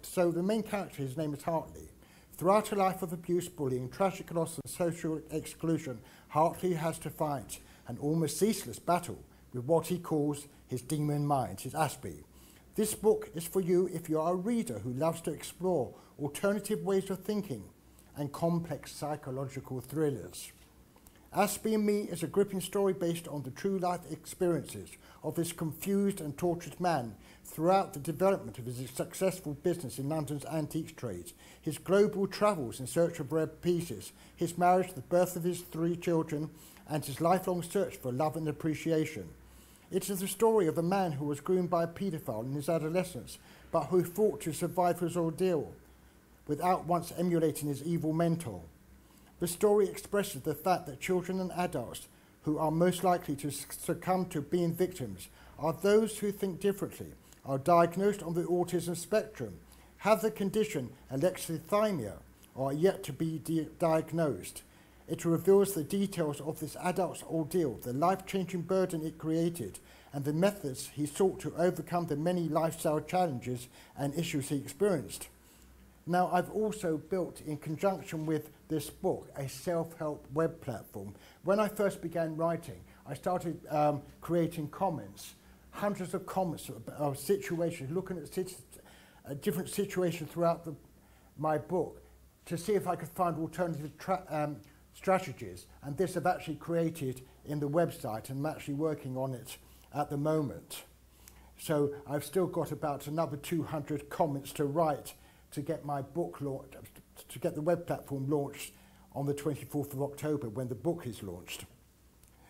So the main character, his name is Hartley. Throughout a life of abuse, bullying, tragic loss and social exclusion, Hartley has to fight an almost ceaseless battle with what he calls his demon mind, his Aspie. This book is for you if you are a reader who loves to explore alternative ways of thinking and complex psychological thrillers. Aspie and Me is a gripping story based on the true life experiences of this confused and tortured man throughout the development of his successful business in London's antiques trade, his global travels in search of rare pieces, his marriage, the birth of his 3 children, and his lifelong search for love and appreciation. It is the story of a man who was groomed by a paedophile in his adolescence, but who fought to survive his ordeal without once emulating his evil mentor. The story expresses the fact that children and adults who are most likely to succumb to being victims are those who think differently, are diagnosed on the autism spectrum, have the condition alexithymia, or are yet to be diagnosed. It reveals the details of this adult's ordeal, the life-changing burden it created, and the methods he sought to overcome the many lifestyle challenges and issues he experienced. Now, I've also built, in conjunction with this book, a self-help web platform. When I first began writing, I started creating comments, hundreds of comments of situations, looking at different situations throughout my book to see if I could find alternative strategies. And this I've actually created in the website, and I'm actually working on it at the moment. So I've still got about another 200 comments to write to get my book launched, to get the web platform launched on the 24th of October when the book is launched.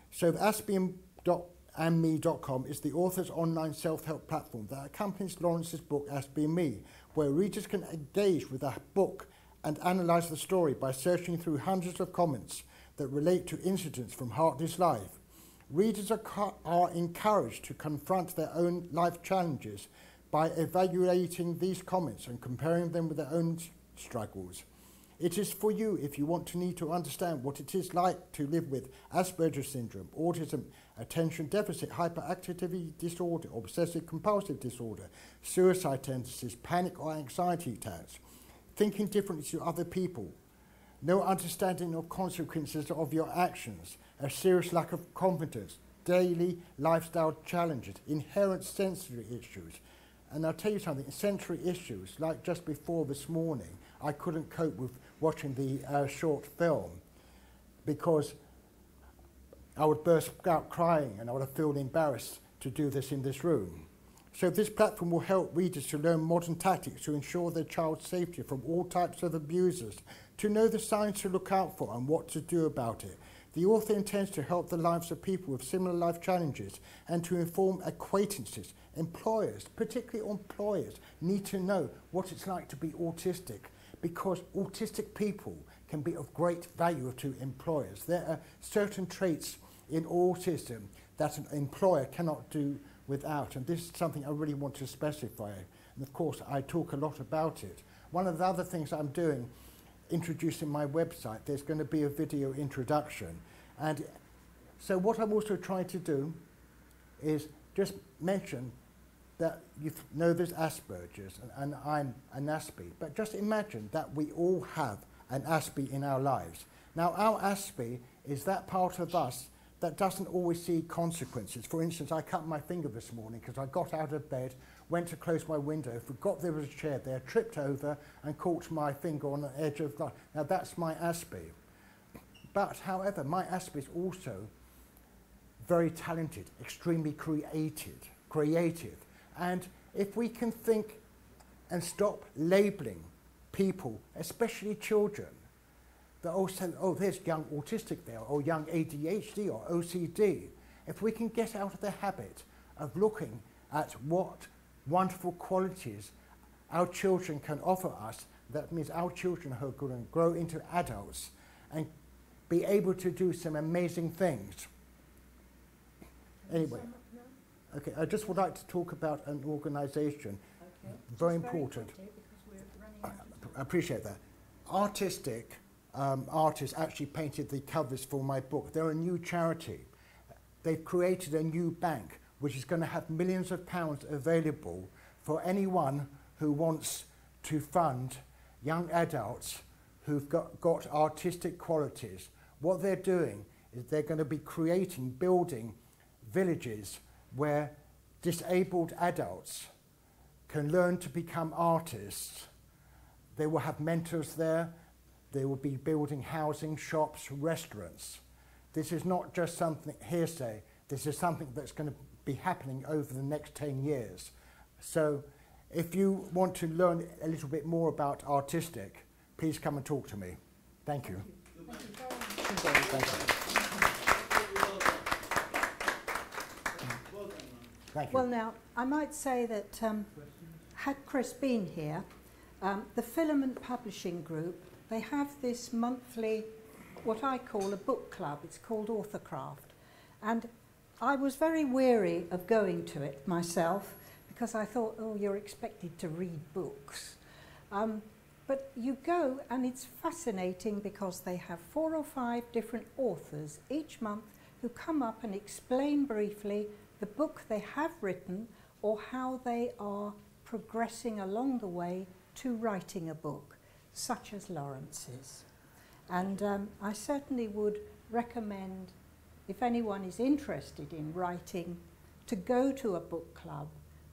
So askbeandme.com is the author's online self-help platform that accompanies Laurence's book Aspie and Me, where readers can engage with the book and analyse the story by searching through hundreds of comments that relate to incidents from Hartley's life. Readers are encouraged to confront their own life challenges by evaluating these comments and comparing them with their own struggles. It is for you if you need to understand what it is like to live with Asperger's syndrome, autism, attention deficit hyperactivity disorder, obsessive compulsive disorder, suicide tendencies, panic or anxiety attacks, thinking differently to other people, no understanding of consequences of your actions, a serious lack of confidence, daily lifestyle challenges, inherent sensory issues. And I'll tell you something, sensory issues, like just before this morning, I couldn't cope with watching the short film because I would burst out crying and I would have felt embarrassed to do this in this room. So this platform will help readers to learn modern tactics to ensure their child's safety from all types of abusers, to know the signs to look out for and what to do about it. The author intends to help the lives of people with similar life challenges and to inform acquaintances. Employers, particularly employers, need to know what it's like to be autistic, because autistic people can be of great value to employers. There are certain traits in autism that an employer cannot do without, and this is something I really want to specify. And of course, I talk a lot about it. One of the other things I'm doing, introducing my website, there's going to be a video introduction. And so what I'm also trying to do is just mention that you know there's Asperger's, and I'm an Aspie, but just imagine that we all have an Aspie in our lives. Now, our Aspie is that part of us that doesn't always see consequences. For instance, I cut my finger this morning because I got out of bed, went to close my window, forgot there was a chair there, tripped over and caught my finger on the edge of the... Now, that's my Aspie. But, however, my Aspie is also very talented, extremely creative. And if we can think and stop labelling people, especially children, that also, oh, there's young autistic there, or young ADHD or OCD. If we can get out of the habit of looking at what wonderful qualities our children can offer us, that means our children are going to grow into adults and be able to do some amazing things. Anyway, okay, I just would like to talk about an organisation, very important. I appreciate that. Artistic artists actually painted the covers for my book. They're a new charity. They've created a new bank which is going to have millions of pounds available for anyone who wants to fund young adults who've got artistic qualities. What they're doing is they're going to be building villages where disabled adults can learn to become artists. They will have mentors there. They will be building housing, shops, restaurants. This is not just something hearsay. This is something that's going to be happening over the next 10 years. So if you want to learn a little bit more about artistic, please come and talk to me. Thank you. Thank you. Thank you. Well, now, I might say that had Chris been here, the Filament Publishing Group, they have this monthly, what I call a book club. It's called Authorcraft. And I was very weary of going to it myself because I thought, oh, you're expected to read books. But you go and it's fascinating because they have 4 or 5 different authors each month who come up and explain briefly the book they have written or how they are progressing along the way to writing a book, such as Laurence's. And I certainly would recommend, if anyone is interested in writing, to go to a book club,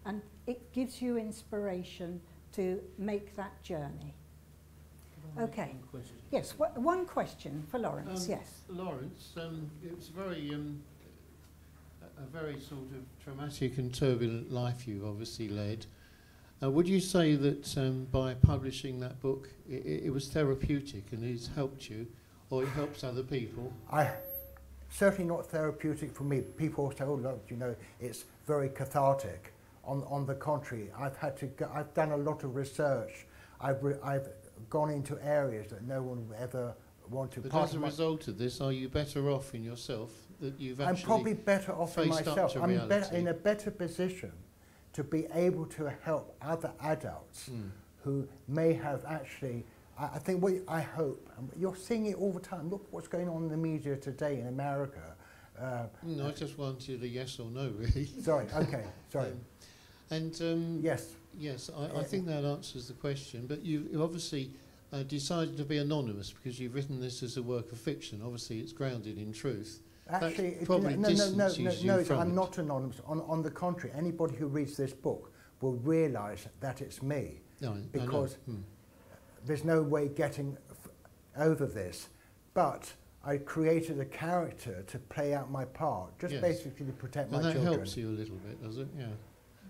and it gives you inspiration to make that journey. Okay. Yes, one question for Laurence, yes. Laurence, it was a very sort of traumatic and turbulent life you've obviously led. Would you say that by publishing that book, it was therapeutic and it's helped you, or it helps other people? Certainly not therapeutic for me. People say, oh, look, you know, it's very cathartic. On the contrary, I've done a lot of research. I've gone into areas that no one would ever want to. But as a result of this, are you better off in yourself that you've actually? I'm probably better off in myself. I'm in a better position to be able to help other adults who may have actually. I think I hope, and you're seeing it all the time. Look what's going on in the media today in America. No, I just wanted a yes or no, really. Sorry. Okay. Sorry. Yes. Yes, I think that answers the question. But you obviously decided to be anonymous because you've written this as a work of fiction. Obviously, it's grounded in truth. Actually, no, I'm not anonymous. On the contrary, anybody who reads this book will realise that it's me. No, because there's no way getting over this. But I created a character to play out my part, just basically to protect my children. And that helps you a little bit, does it? Yeah.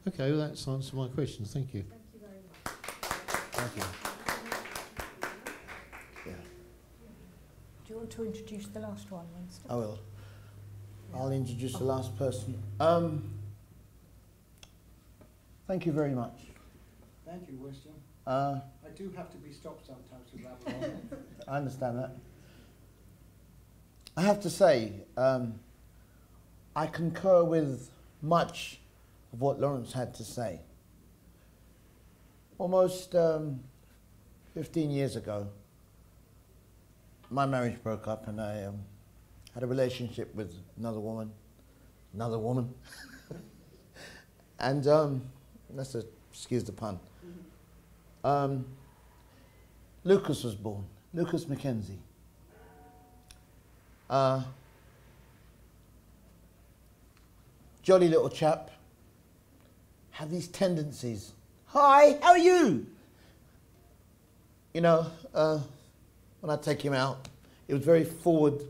Okay, well, that's answered my question. Thank you. Thank you very much. Thank you. Yeah. Do you want to introduce the last one, Winston? I will. I'll introduce the last person. Thank you very much. Thank you, Winston. I I do have to be stopped sometimes to babble on. I understand that. I have to say, I concur with much of what Laurence had to say. Almost 15 years ago, my marriage broke up and I had a relationship with another woman, and excuse the pun. Lucas was born, Lucas McKenzie. Jolly little chap, had these tendencies. Hi, how are you? You know, when I take him out, he was very forward.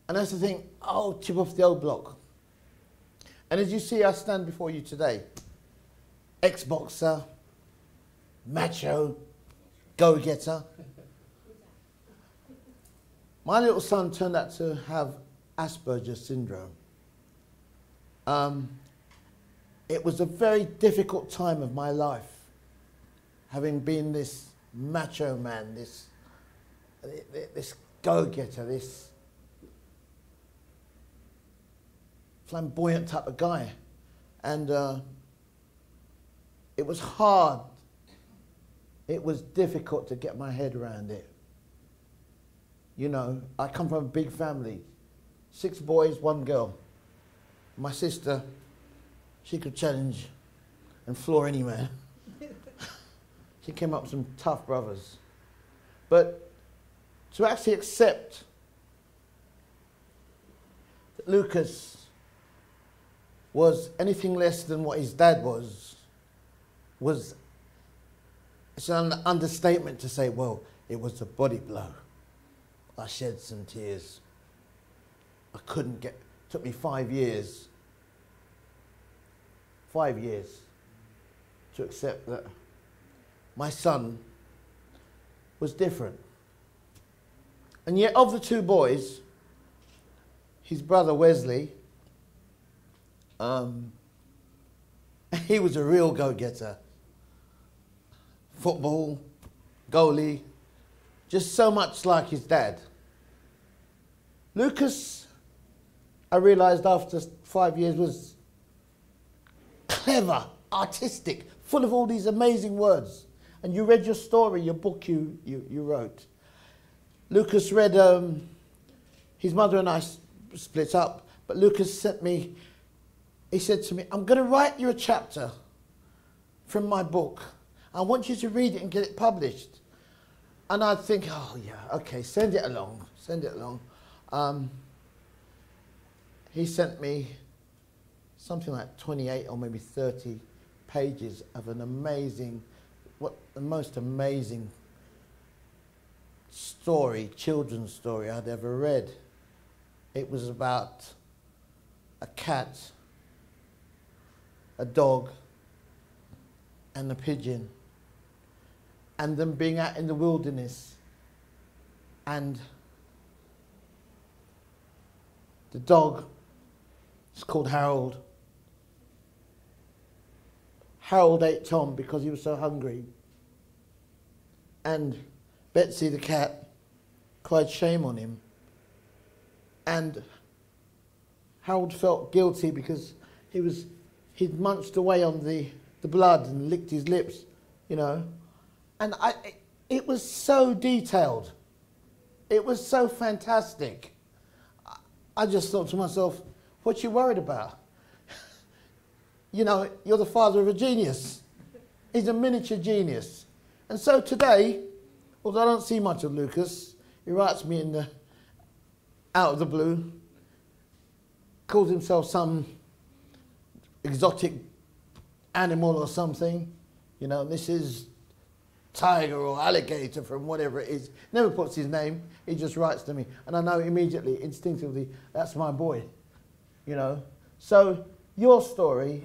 And I used to think, oh, chip off the old block. And as you see, I stand before you today. Ex-boxer, macho, go-getter. My little son turned out to have Asperger's syndrome. It was a very difficult time of my life, having been this macho man, this go-getter, this flamboyant type of guy. And it was hard. It was difficult to get my head around it. You know, I come from a big family, 6 boys, 1 girl. My sister, she could challenge and floor any man. She came up with some tough brothers. But to actually accept that Lucas was anything less than what his dad was it's an understatement to say, well, it was a body blow. I shed some tears. I couldn't get, took me 5 years. 5 years to accept that my son was different. And yet of the 2 boys, his brother Wesley, he was a real go-getter. Football, goalie, just so much like his dad. Lucas, I realised after 5 years, was clever, artistic, full of all these amazing words. And you read your story, your book you wrote. Lucas read, his mother and I split up, but Lucas sent me, he said to me, I'm going to write you a chapter from my book. I want you to read it and get it published. And I'd think, oh yeah, okay, send it along, send it along. He sent me something like 28 or maybe 30 pages of an amazing, the most amazing story, children's story I'd ever read. It was about a cat, a dog, and a pigeon, and them being out in the wilderness, and the dog is called Harold. Harold ate Tom because he was so hungry, and Betsy the cat cried shame on him, and Harold felt guilty because he'd munched away on the blood and licked his lips, you know. And it was so detailed. It was so fantastic. I just thought to myself, what you worried about? You know, you're the father of a genius. He's a miniature genius. And so today, although I don't see much of Lucas, he writes me out of the blue, calls himself some exotic animal or something. You know, this is tiger or alligator from whatever it is. Never puts his name, he just writes to me. And I know immediately, instinctively, that's my boy, you know. So your story,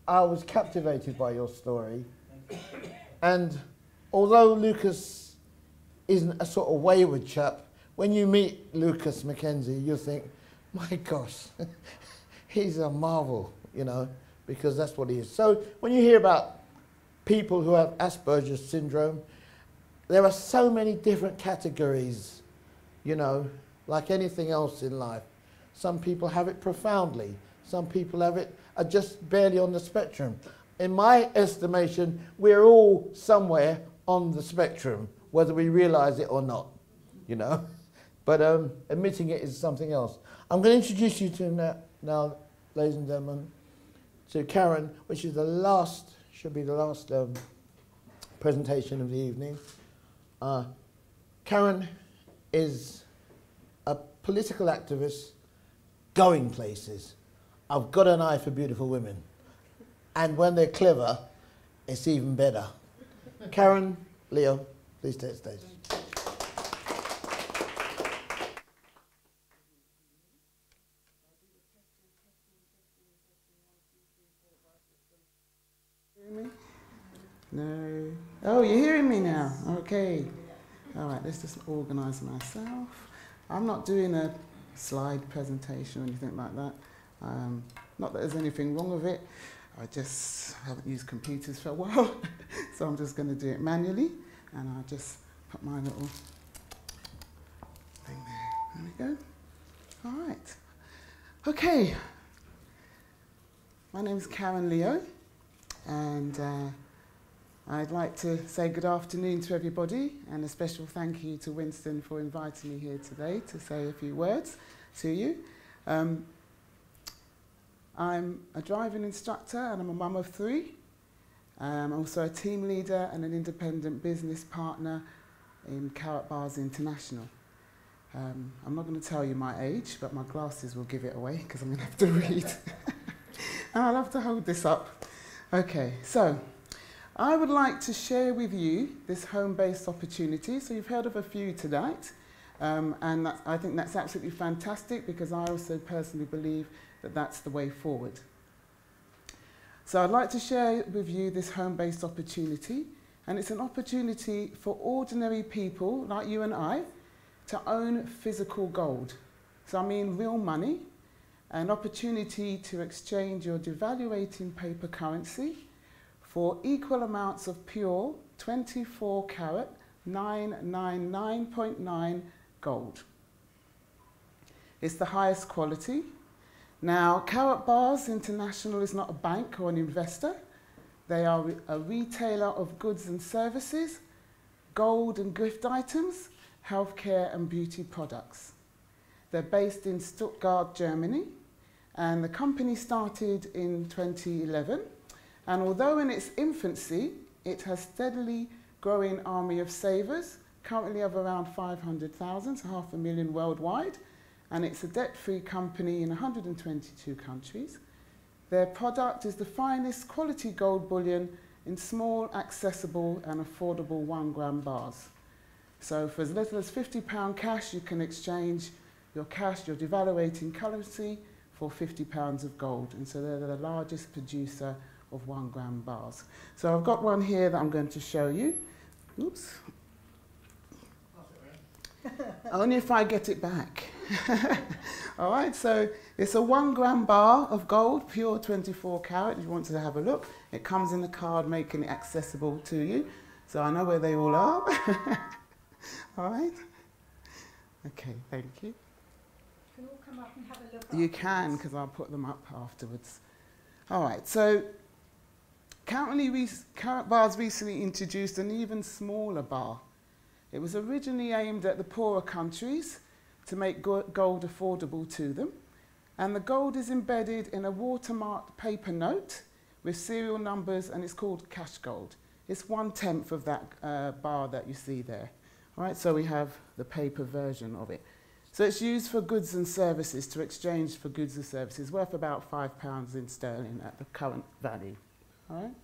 I was captivated by your story. And although Lucas isn't a sort of wayward chap, when you meet Lucas McKenzie, you think, my gosh, he's a marvel, you know, because that's what he is. So when you hear about people who have Asperger's syndrome, there are so many different categories, you know, like anything else in life. Some people have it profoundly. Some people have it, are just barely on the spectrum. In my estimation, we're all somewhere on the spectrum, whether we realize it or not, you know. But admitting it is something else. I'm going to introduce you to now, ladies and gentlemen, to Caron, which is the last, should be the last presentation of the evening. Caron is a political activist going places. I've got an eye for beautiful women. And when they're clever, it's even better. Caron, Leo, please take the stage. No. Oh, you're hearing me now? Okay. All right, let's just organise myself. I'm not doing a slide presentation or anything like that. Not that there's anything wrong with it. I just haven't used computers for a while. So I'm just going to do it manually. And I'll just put my little thing there. There we go. All right. Okay. My name's Caron Leo. And I'd like to say good afternoon to everybody, and a special thank you to Winston for inviting me here today to say a few words to you. I'm a driving instructor and I'm a mum of 3. I'm also a team leader and an independent business partner in Carrot Bars International. I'm not going to tell you my age, but my glasses will give it away because I'm going to have to read. And I'll have to hold this up. Okay, so I would like to share with you this home-based opportunity. So you've heard of a few tonight, and I think that's absolutely fantastic because I also personally believe that that's the way forward. So I'd like to share with you this home-based opportunity, and it's an opportunity for ordinary people like you and I to own physical gold. So I mean real money, an opportunity to exchange your devaluating paper currency for equal amounts of pure 24 carat 999.9 gold. It's the highest quality. Now, Carrot Bars International is not a bank or an investor. They are a retailer of goods and services, gold and gift items, healthcare and beauty products. They're based in Stuttgart, Germany, and the company started in 2011. And although in its infancy, it has steadily growing army of savers, currently of around 500,000, so 500,000 worldwide, and it's a debt-free company in 122 countries. Their product is the finest quality gold bullion in small, accessible and affordable 1 gram bars. So for as little as £50 cash, you can exchange your cash, your devaluating currency, for £50 of gold. And so they're the largest producer of 1 gram bars. So I've got one here that I'm going to show you. Oops. Only if I get it back. All right, so it's a 1 gram bar of gold, pure 24 carat. If you want to have a look, it comes in the card, making it accessible to you. So I know where they all are. All right. Okay, thank you. Can all come up and have a look? You can, because I'll put them up afterwards. All right, so Carrot Bars recently introduced an even smaller bar. It was originally aimed at the poorer countries to make gold affordable to them. And the gold is embedded in a watermarked paper note with serial numbers, and it's called cash gold. It's 1/10 of that bar that you see there. All right, so we have the paper version of it. So it's used for goods and services, to exchange for goods and services, worth about £5 in sterling at the current value. All right?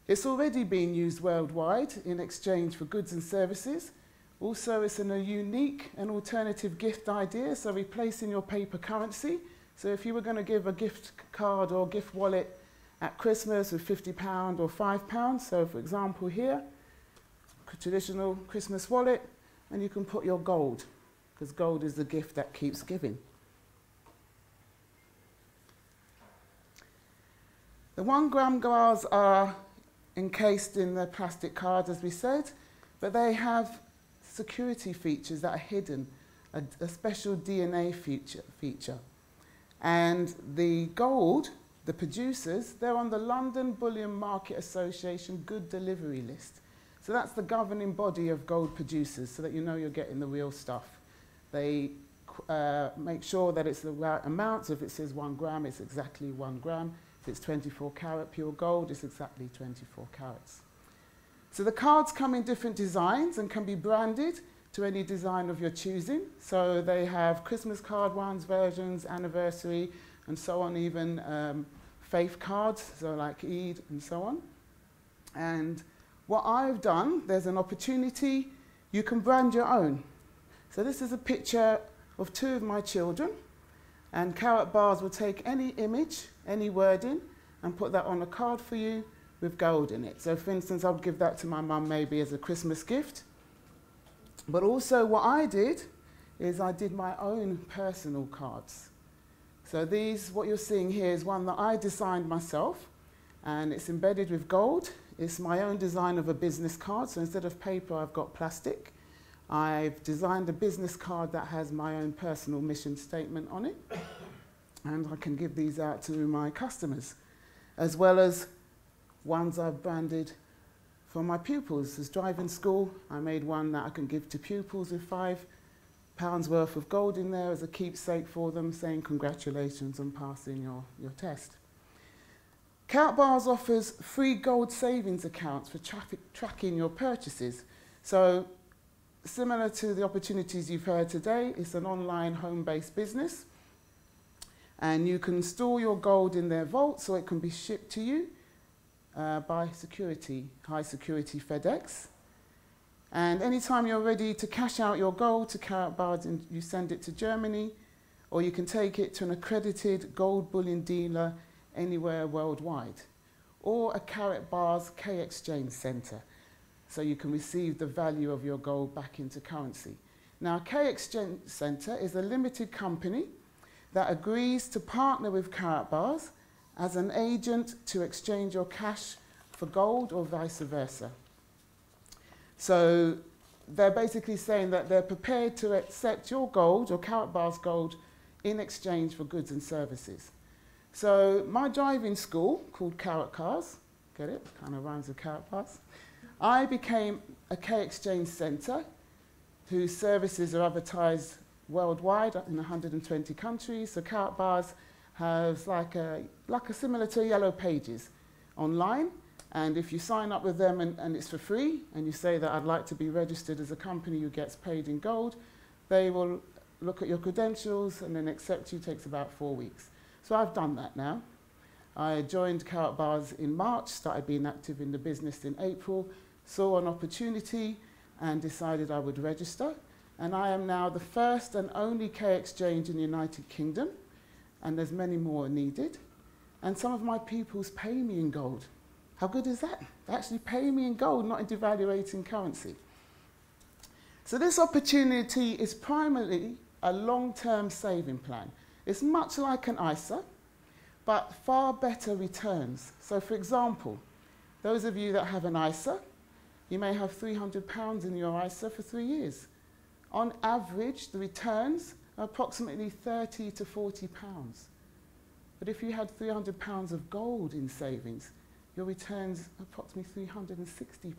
It's already being used worldwide in exchange for goods and services. Also, it's a unique and alternative gift idea, so replacing your paper currency. So if you were going to give a gift card or gift wallet at Christmas with £50 or £5, so for example here, traditional Christmas wallet, and you can put your gold, because gold is the gift that keeps giving. The 1 gram bars are encased in the plastic card, as we said, but they have security features that are hidden, a special DNA feature. And the gold, the producers, they're on the London Bullion Market Association Good Delivery List. So that's the governing body of gold producers, so that you know you're getting the real stuff. They make sure that it's the right amount. So if it says 1 gram, it's exactly 1 gram. If it's 24 karat pure gold, it's exactly 24 carats. So the cards come in different designs and can be branded to any design of your choosing. So they have Christmas card ones, versions, anniversary, and so on, even faith cards, so like Eid and so on. And what I've done, there's an opportunity, you can brand your own. So this is a picture of 2 of my children, and Carat Bars will take any image, any wording, and put that on a card for you with gold in it. So for instance, I'll give that to my mum maybe as a Christmas gift. But also what I did is I did my own personal cards. So these, what you're seeing here is one that I designed myself, and it's embedded with gold. It's my own design of a business card, so instead of paper, I've got plastic. I've designed a business card that has my own personal mission statement on it, and I can give these out to my customers, as well as ones I've branded for my pupils. As driving school, I made one that I can give to pupils with £5 worth of gold in there as a keepsake for them, saying congratulations on passing your test. Carat Bars offers free gold savings accounts for tracking your purchases. So similar to the opportunities you've heard today, it's an online home-based business, and you can store your gold in their vault so it can be shipped to you by high security FedEx. And anytime you're ready to cash out your gold to Carat Bars, you send it to Germany, or you can take it to an accredited gold bullion dealer anywhere worldwide, or a Carat Bars K-Exchange Centre, so you can receive the value of your gold back into currency. Now, K-Exchange Centre is a limited company that agrees to partner with Carat Bars as an agent to exchange your cash for gold or vice versa. So they're basically saying that they're prepared to accept your gold or Carat Bars gold in exchange for goods and services. So my driving school, called Carat Cars, get it? Kind of rhymes with Carat Bars. I became a K-Exchange Centre whose services are advertised worldwide in 120 countries. So Carat Bars has like a similar to Yellow Pages online. And if you sign up with them and it's for free, and you say that I'd like to be registered as a company who gets paid in gold, they will look at your credentials and then accept you. Takes about 4 weeks. So I've done that now. I joined Carat Bars in March, started being active in the business in April, saw an opportunity and decided I would register. And I am now the first and only K-Exchange in the United Kingdom, and there's many more needed. And some of my pupils pay me in gold. How good is that? They actually pay me in gold, not in devaluating currency. So this opportunity is primarily a long-term saving plan. It's much like an ISA, but far better returns. So for example, those of you that have an ISA, you may have £300 in your ISA for 3 years. On average, the returns are approximately £30 to £40. But if you had £300 of gold in savings, your returns are approximately £360.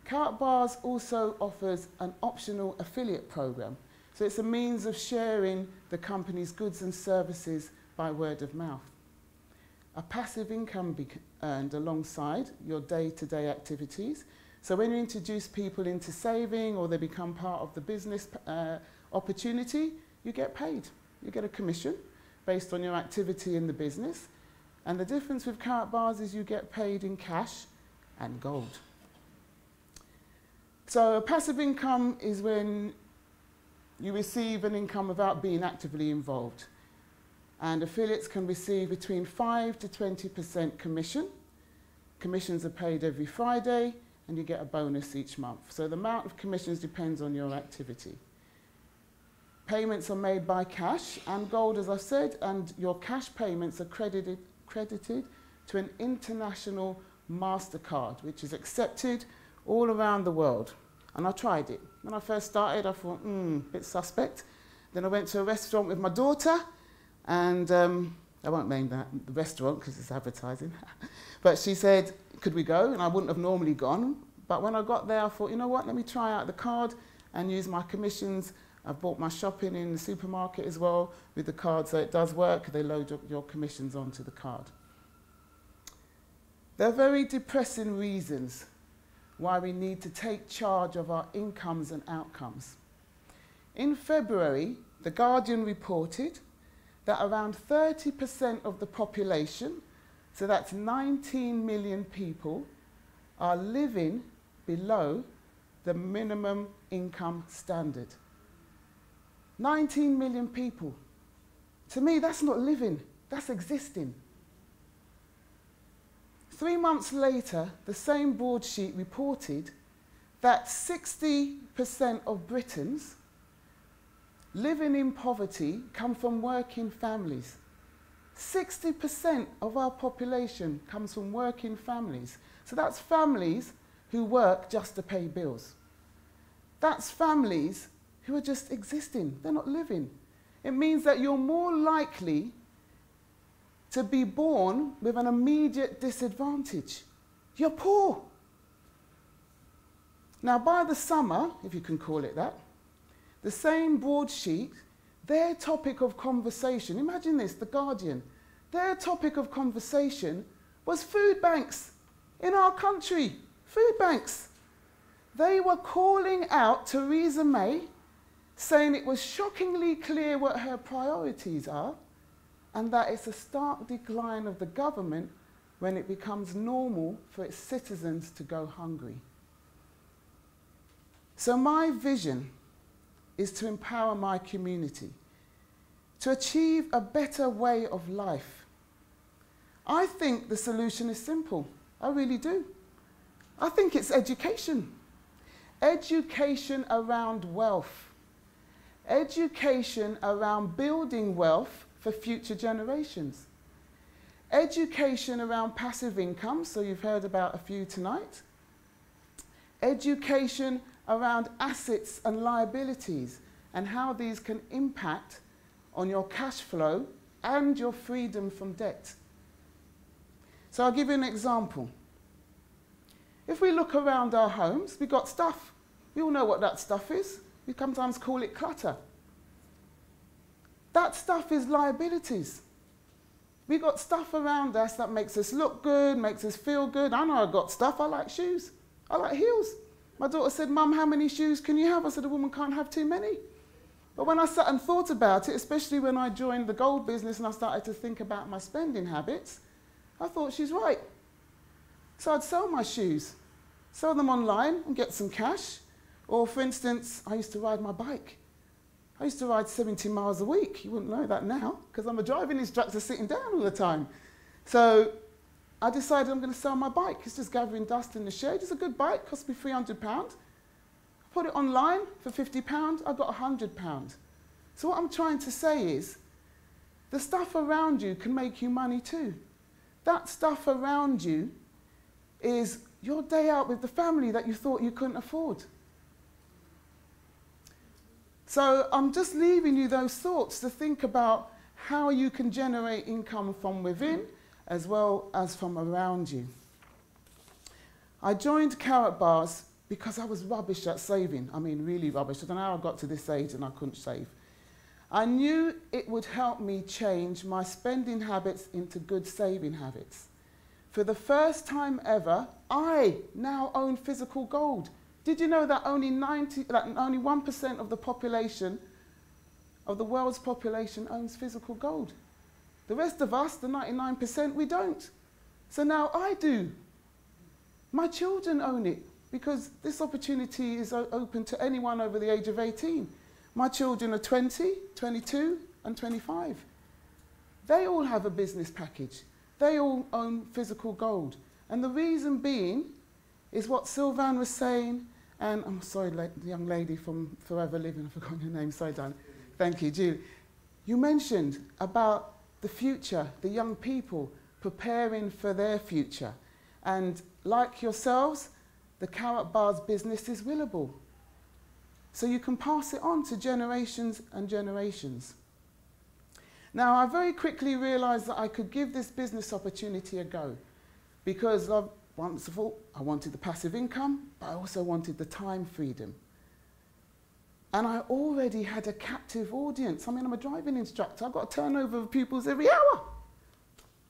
Carat Bars also offers an optional affiliate program. So it's a means of sharing the company's goods and services by word of mouth. A passive income be earned alongside your day-to-day activities. So when you introduce people into saving or they become part of the business opportunity, you get paid. You get a commission based on your activity in the business. And the difference with Carat bars is you get paid in cash and gold. So passive income is when you receive an income without being actively involved. And affiliates can receive between 5 to 20% commission. Commissions are paid every Friday, and you get a bonus each month. So the amount of commissions depends on your activity. Payments are made by cash and gold, as I've said, and your cash payments are credited to an international MasterCard, which is accepted all around the world. And I tried it. When I first started, I thought, bit suspect. Then I went to a restaurant with my daughter, and I won't name the restaurant because it's advertising. But she said, could we go? And I wouldn't have normally gone. But when I got there, I thought, you know what, let me try out the card and use my commissions. I've bought my shopping in the supermarket as well with the card, so it does work. They load your commissions onto the card. There are very depressing reasons why we need to take charge of our incomes and outcomes. In February, The Guardian reported that around 30% of the population, so that's 19 million people, are living below the minimum income standard. 19 million people. To me, that's not living, that's existing. 3 months later, the same broadsheet reported that 60% of Britons living in poverty come from working families. 60% of our population comes from working families. So that's families who work just to pay bills. That's families who are just existing, they're not living. It means that you're more likely to be born with an immediate disadvantage. You're poor. Now, by the summer, if you can call it that, the same broadsheet, their topic of conversation, imagine this, The Guardian, their topic of conversation was food banks in our country, food banks. They were calling out Theresa May, saying it was shockingly clear what her priorities are, and that it's a stark decline of the government when it becomes normal for its citizens to go hungry. So my vision is to empower my community, to achieve a better way of life. I think the solution is simple. I really do. I think it's education. Education around wealth. Education around building wealth for future generations. Education around passive income, so you've heard about a few tonight. Education around assets and liabilities and how these can impact on your cash flow and your freedom from debt. So I'll give you an example. If we look around our homes, we've got stuff. We all know what that stuff is. We sometimes call it clutter. That stuff is liabilities. We've got stuff around us that makes us look good, makes us feel good. I know I've got stuff. I like shoes. I like heels. My daughter said, Mum, how many shoes can you have? I said, a woman can't have too many. But when I sat and thought about it, especially when I joined the gold business and I started to think about my spending habits, I thought she's right. So I'd sell my shoes, sell them online and get some cash. Or for instance, I used to ride my bike. I used to ride 70 miles a week. You wouldn't know that now because I'm a driving instructor sitting down all the time. So I decided I'm going to sell my bike. It's just gathering dust in the shade. It's a good bike, cost me £300. I put it online for £50, I got £100. So what I'm trying to say is, the stuff around you can make you money too. That stuff around you is your day out with the family that you thought you couldn't afford. So I'm just leaving you those thoughts to think about how you can generate income from within as well as from around you. I joined Carat Bars because I was rubbish at saving. I mean, really rubbish. I don't know how I got to this age and I couldn't save. I knew it would help me change my spending habits into good saving habits. For the first time ever, I now own physical gold. Did you know that only 1% of the population, of the world's population, owns physical gold? The rest of us, the 99%, we don't. So now I do. My children own it because this opportunity is open to anyone over the age of 18. My children are 20, 22 and 25. They all have a business package. They all own physical gold. And the reason being is what Sylvan was saying, and I'm sorry, the young lady from Forever Living, I've forgotten her name, sorry, Dan. Thank you, Julie. You mentioned about the future, the young people preparing for their future. And like yourselves, the Carrot Bars business is willable. So you can pass it on to generations and generations. Now, I very quickly realized that I could give this business opportunity a go because once of all, I wanted the passive income, but I also wanted the time freedom. And I already had a captive audience. I mean, I'm a driving instructor. I've got a turnover of pupils every hour.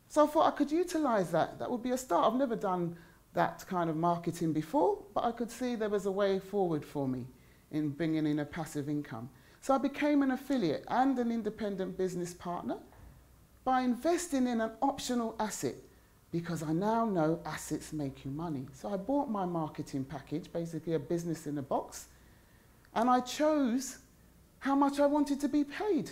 So I thought I could utilize that. That would be a start. I've never done that kind of marketing before, but I could see there was a way forward for me in bringing in a passive income. So I became an affiliate and an independent business partner by investing in an optional asset because I now know assets make you money. So I bought my marketing package, basically a business in a box, and I chose how much I wanted to be paid.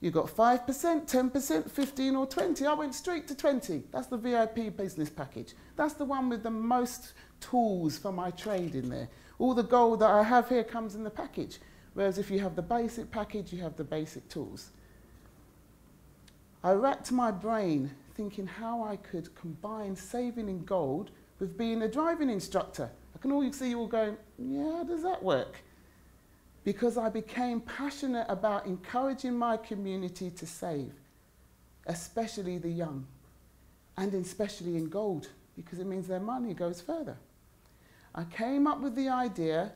You got 5%, 10%, 15 or 20. I went straight to 20. That's the VIP business package. That's the one with the most tools for my trade in there. All the gold that I have here comes in the package. Whereas if you have the basic package, you have the basic tools. I racked my brain thinking how I could combine saving in gold with being a driving instructor. I can always see you all going, yeah, how does that work? Because I became passionate about encouraging my community to save, especially the young, and especially in gold, because it means their money goes further. I came up with the idea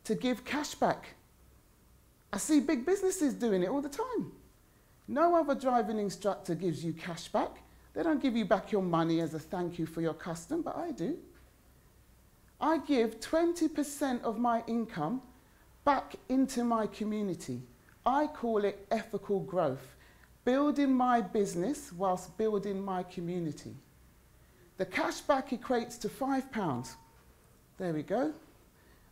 to give cash back. I see big businesses doing it all the time. No other driving instructor gives you cash back. They don't give you back your money as a thank you for your custom, but I do. I give 20% of my income back into my community. I call it ethical growth, building my business whilst building my community. The cash back equates to £5. There we go.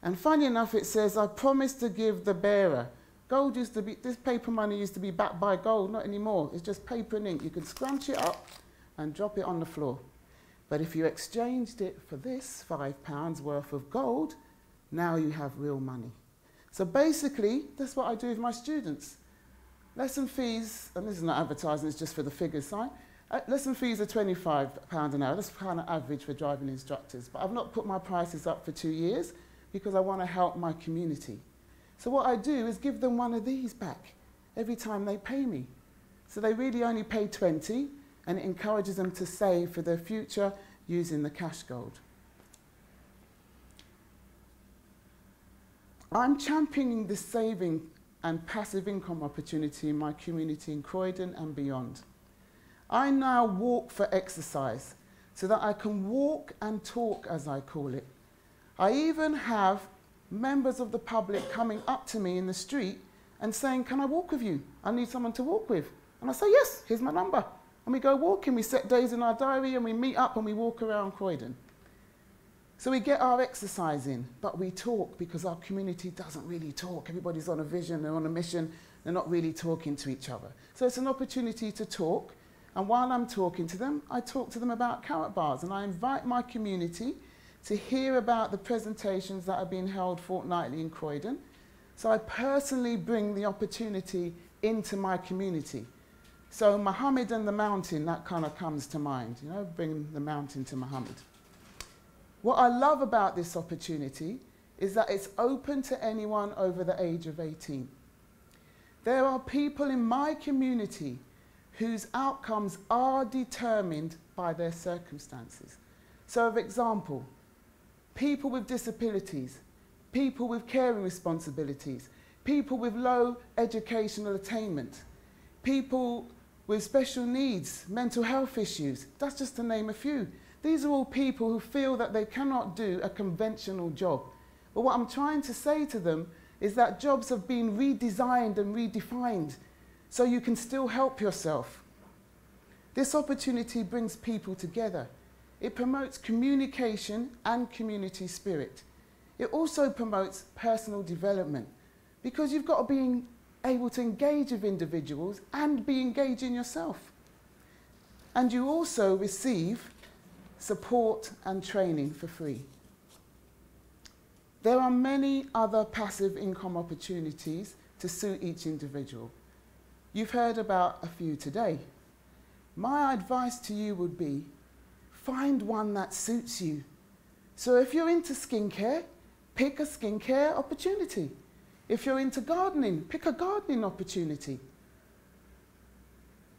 And funny enough, it says, I promise to give the bearer. Gold used to be, this paper money used to be backed by gold, not anymore. It's just paper and ink. You can scrunch it up and drop it on the floor. But if you exchanged it for this £5 worth of gold, now you have real money. So basically, that's what I do with my students. Lesson fees, and this is not advertising, it's just for the figures side. Lesson fees are £25 an hour. That's kind of average for driving instructors. But I've not put my prices up for 2 years because I want to help my community. So what I do is give them one of these back every time they pay me. So they really only pay 20, and it encourages them to save for their future using the cash gold. I'm championing this saving and passive income opportunity in my community in Croydon and beyond. I now walk for exercise so that I can walk and talk, as I call it. I even have members of the public coming up to me in the street and saying, can I walk with you? I need someone to walk with. And I say, yes, here's my number. And we go walking, we set days in our diary and we meet up and we walk around Croydon. So we get our exercise in, but we talk because our community doesn't really talk. Everybody's on a vision, they're on a mission, they're not really talking to each other. So it's an opportunity to talk, and while I'm talking to them, I talk to them about Carrot Bars, and I invite my community to hear about the presentations that are being held fortnightly in Croydon. So I personally bring the opportunity into my community. So Muhammad and the mountain, that kind of comes to mind, you know, bring the mountain to Muhammad. What I love about this opportunity is that it's open to anyone over the age of 18. There are people in my community whose outcomes are determined by their circumstances. So, for example, people with disabilities, people with caring responsibilities, people with low educational attainment, people with special needs, mental health issues, that's just to name a few. These are all people who feel that they cannot do a conventional job. But what I'm trying to say to them is that jobs have been redesigned and redefined so you can still help yourself. This opportunity brings people together. It promotes communication and community spirit. It also promotes personal development because you've got to be able to engage with individuals and be engaging yourself. And you also receive support and training for free. There are many other passive income opportunities to suit each individual. You've heard about a few today. My advice to you would be, find one that suits you. So if you're into skincare, pick a skincare opportunity. If you're into gardening, pick a gardening opportunity.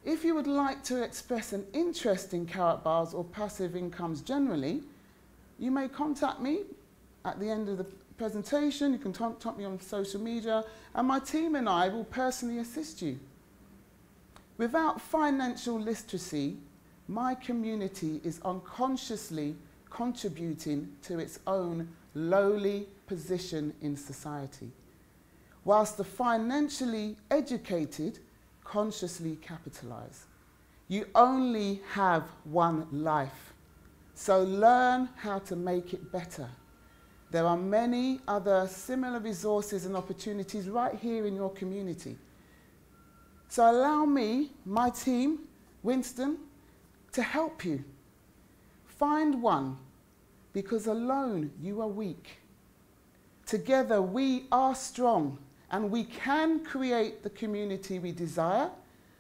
If you would like to express an interest in carrot bars or passive incomes generally, you may contact me at the end of the presentation. You can contact me on social media, and my team and I will personally assist you. Without financial literacy, my community is unconsciously contributing to its own lowly position in society, whilst the financially educated consciously capitalise. You only have one life, so learn how to make it better. There are many other similar resources and opportunities right here in your community. So allow me, my team, Winston, to help you. Find one, because alone you are weak. Together we are strong, and we can create the community we desire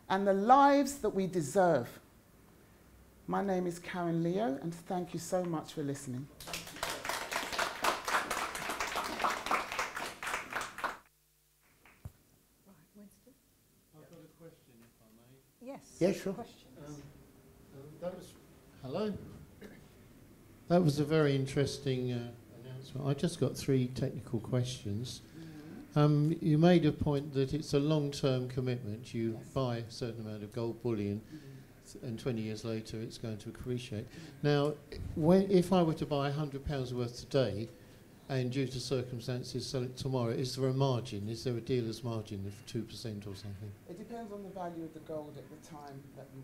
and the lives that we deserve. My name is Caron Leo, and thank you so much for listening. Yes. Yeah, sure. Hello. That was a very interesting announcement. I just got 3 technical questions. You made a point that it's a long-term commitment. You buy a certain amount of gold bullion, and 20 years later it's going to appreciate. Now, if I were to buy £100 worth today, and due to circumstances sell it tomorrow, is there a margin? Is there a dealer's margin of 2% or something? It depends on the value of the gold at the time that you